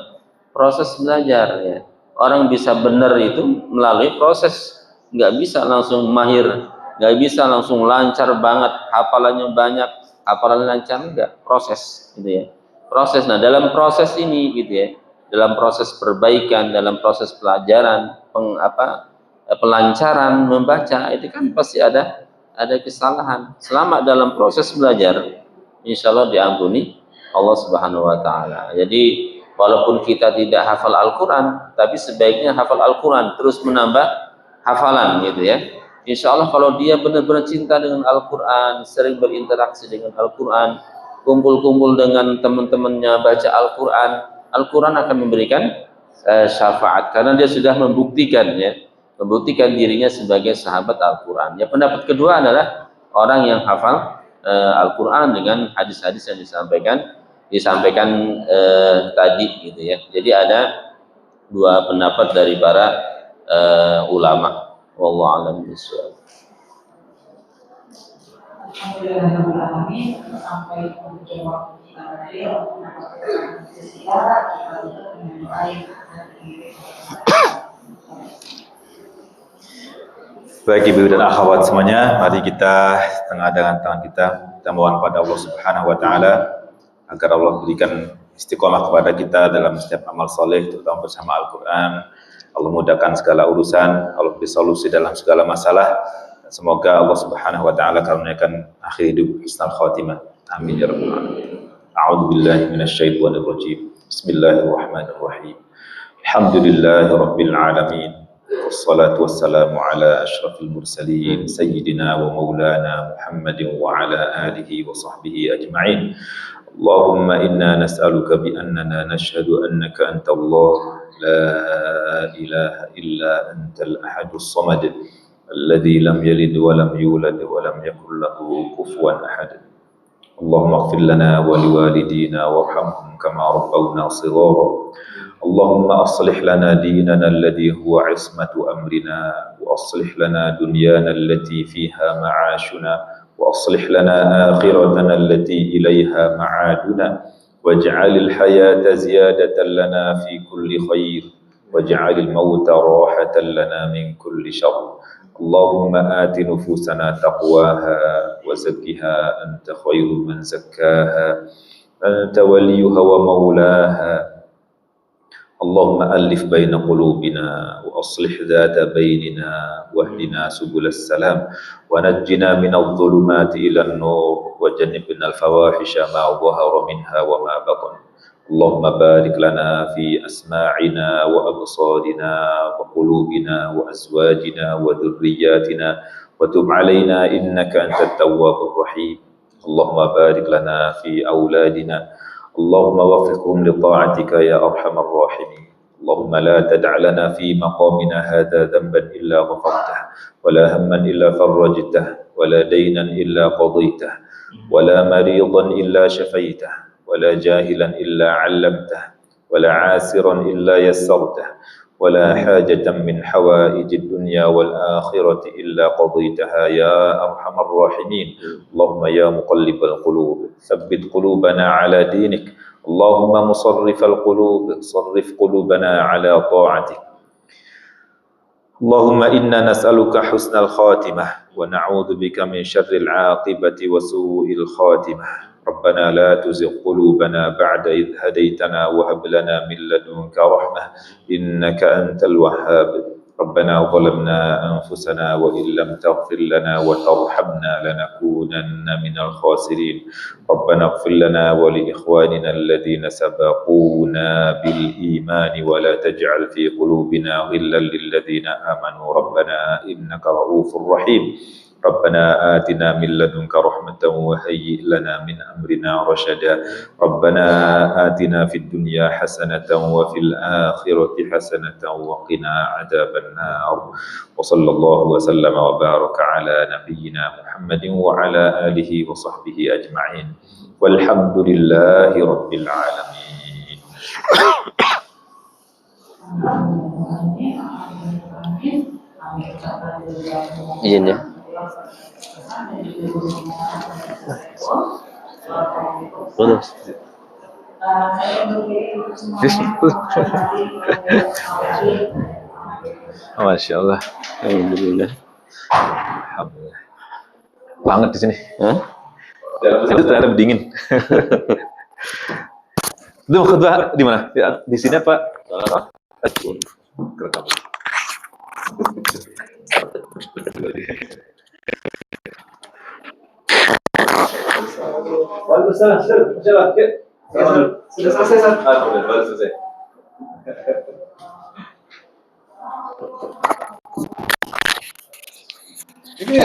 proses belajar ya. Orang bisa benar itu melalui proses, nggak bisa langsung mahir, nggak bisa langsung lancar banget, hafalannya banyak, hafalan lancar, enggak, proses gitu ya. Proses. Nah, dalam proses ini gitu ya, dalam proses perbaikan, dalam proses pelajaran, pelancaran membaca itu kan pasti ada kesalahan. Selama dalam proses belajar, insya Allah diampuni Allah Subhanahu wa taala. Jadi walaupun kita tidak hafal Al-Quran, tapi sebaiknya hafal Al-Quran, terus menambah hafalan gitu ya. Insya Allah kalau dia benar-benar cinta dengan Al-Quran, sering berinteraksi dengan Al-Quran, kumpul-kumpul dengan teman-temannya baca Al-Quran, Al-Quran akan memberikan syafaat karena dia sudah membuktikan ya, membuktikan dirinya sebagai sahabat Al-Quran. Ya, pendapat kedua adalah orang yang hafal Al-Quran dengan hadis-hadis yang disampaikan tadi gitu ya. Jadi ada dua pendapat dari para ulama. Wallahu a'lam bishawab. Alhamdulillahirrahmanirrahim. Sampai penghujung waktu kita tadi untuk mendapatkan istiqamah kita tutup dengan doa yang Baik ibu dan akhwat semuanya, mari kita tengah dengan tangan kita mohon pada Allah Subhanahu wa taala agar Allah berikan istiqomah kepada kita dalam setiap amal soleh, terutama bersama Al-Quran. Allah mudahkan segala urusan, Allah beri solusi dalam segala masalah. Semoga Allah Subhanahu wa taala karuniakan akhir hidup husnul khatimah. Amin ya rabbal alamin. A'udzu billahi minasyaitonir rajim. Bismillahirrahmanirrahim. Alhamdulillahirabbil alamin. Wassalatu wassalamu ala asyrafil mursalin sayyidina wa maulana Muhammadin wa ala alihi wa sahbihi ajma'in. Allahumma inna nas'aluka bi annana nashhadu annaka antallah la ilaha illa antal ahadus samad alladzi lam yalid wa lam yulad wa lam yakul lahu kufuwan ahad. Allahumma ighfir lana wa liwalidina warhamhum kama rabbawna shighara. Allahumma aslih lana dinana alladhi huwa ismatu amrina wa aslih lana dunyana allati fiha ma'ashuna wa aslih lana akhiratana allati ilayha ma'aduna waj'alil hayata ziyadatan lana fi kulli khair waj'alil mauta rahatan lana min kulli syarr. Allahumma ati nufusana taqwaha wa zakkiha anta khairu man zakkaha anta waliyuha wa maulaha. اللهم ألف بين قلوبنا وأصلح ذات بيننا واهدنا سبل السلام ونجنا من الظلمات إلى النور وجنبنا الفواحش ما ظهر منها وما بطن. اللهم بارك لنا في أسماعنا وأبصارنا وقلوبنا وأزواجنا وذرياتنا وتب علينا إنك أنت التواب الرحيم. اللهم بارك لنا في أولادنا اللهم وفقهم لطاعتك يا أرحم الراحمين. اللهم لا تدع لنا في مقامنا هذا ذنبا إلا غفرته ولا هما إلا فرجته ولا دينا إلا قضيته ولا مريضا إلا شفيته ولا جاهلا إلا علمته ولا عاسرا إلا يسرته ولا حاجة من حوائج الدنيا والآخرة إلا قضيتها يا أرحم الراحمين. اللهم يا مقلب القلوب ثبت قلوبنا على دينك. اللهم مصرف القلوب صرف قلوبنا على طاعتك. اللهم إنا نسألك حسن الخاتمة ونعوذ بك من شر العاقبة وسوء الخاتمة. ربنا لا تزغ قلوبنا بعد إذ هديتنا وهب لنا من لدنك رحمة إنك أنت الوهاب. ربنا ظلمنا أنفسنا وإن لم تغفر لنا وترحمنا لنكونن من الخاسرين. ربنا اغفر لنا ولإخواننا الذين سبقونا بالإيمان ولا تجعل في قلوبنا غلا للذين آمنوا ربنا إنك رؤوف رحيم. ربنا آتنا من لدنك رحمة وهيئ لنا من أمرنا رشدا. ربنا آتنا في الدنيا حسنة وفي الآخرة حسنة وقنا عذاب النار. وصلى الله وسلم وبارك على نبينا محمد وعلى آله وصحبه أجمعين والحمد لله رب العالمين. Izin ya. Terus. Saya berdiri untuk semuanya. Yes. Menghormati Masya Allah. Alhamdulillah. Alhamdulillah. Banget di sini. Hah? Itu ternyata dingin. Itu khutbah di mana? Di sini apa? Kerekam. Waalaikumsalam. Sudah selesai, Sir. Alhamdulillah, baru selesai. Ini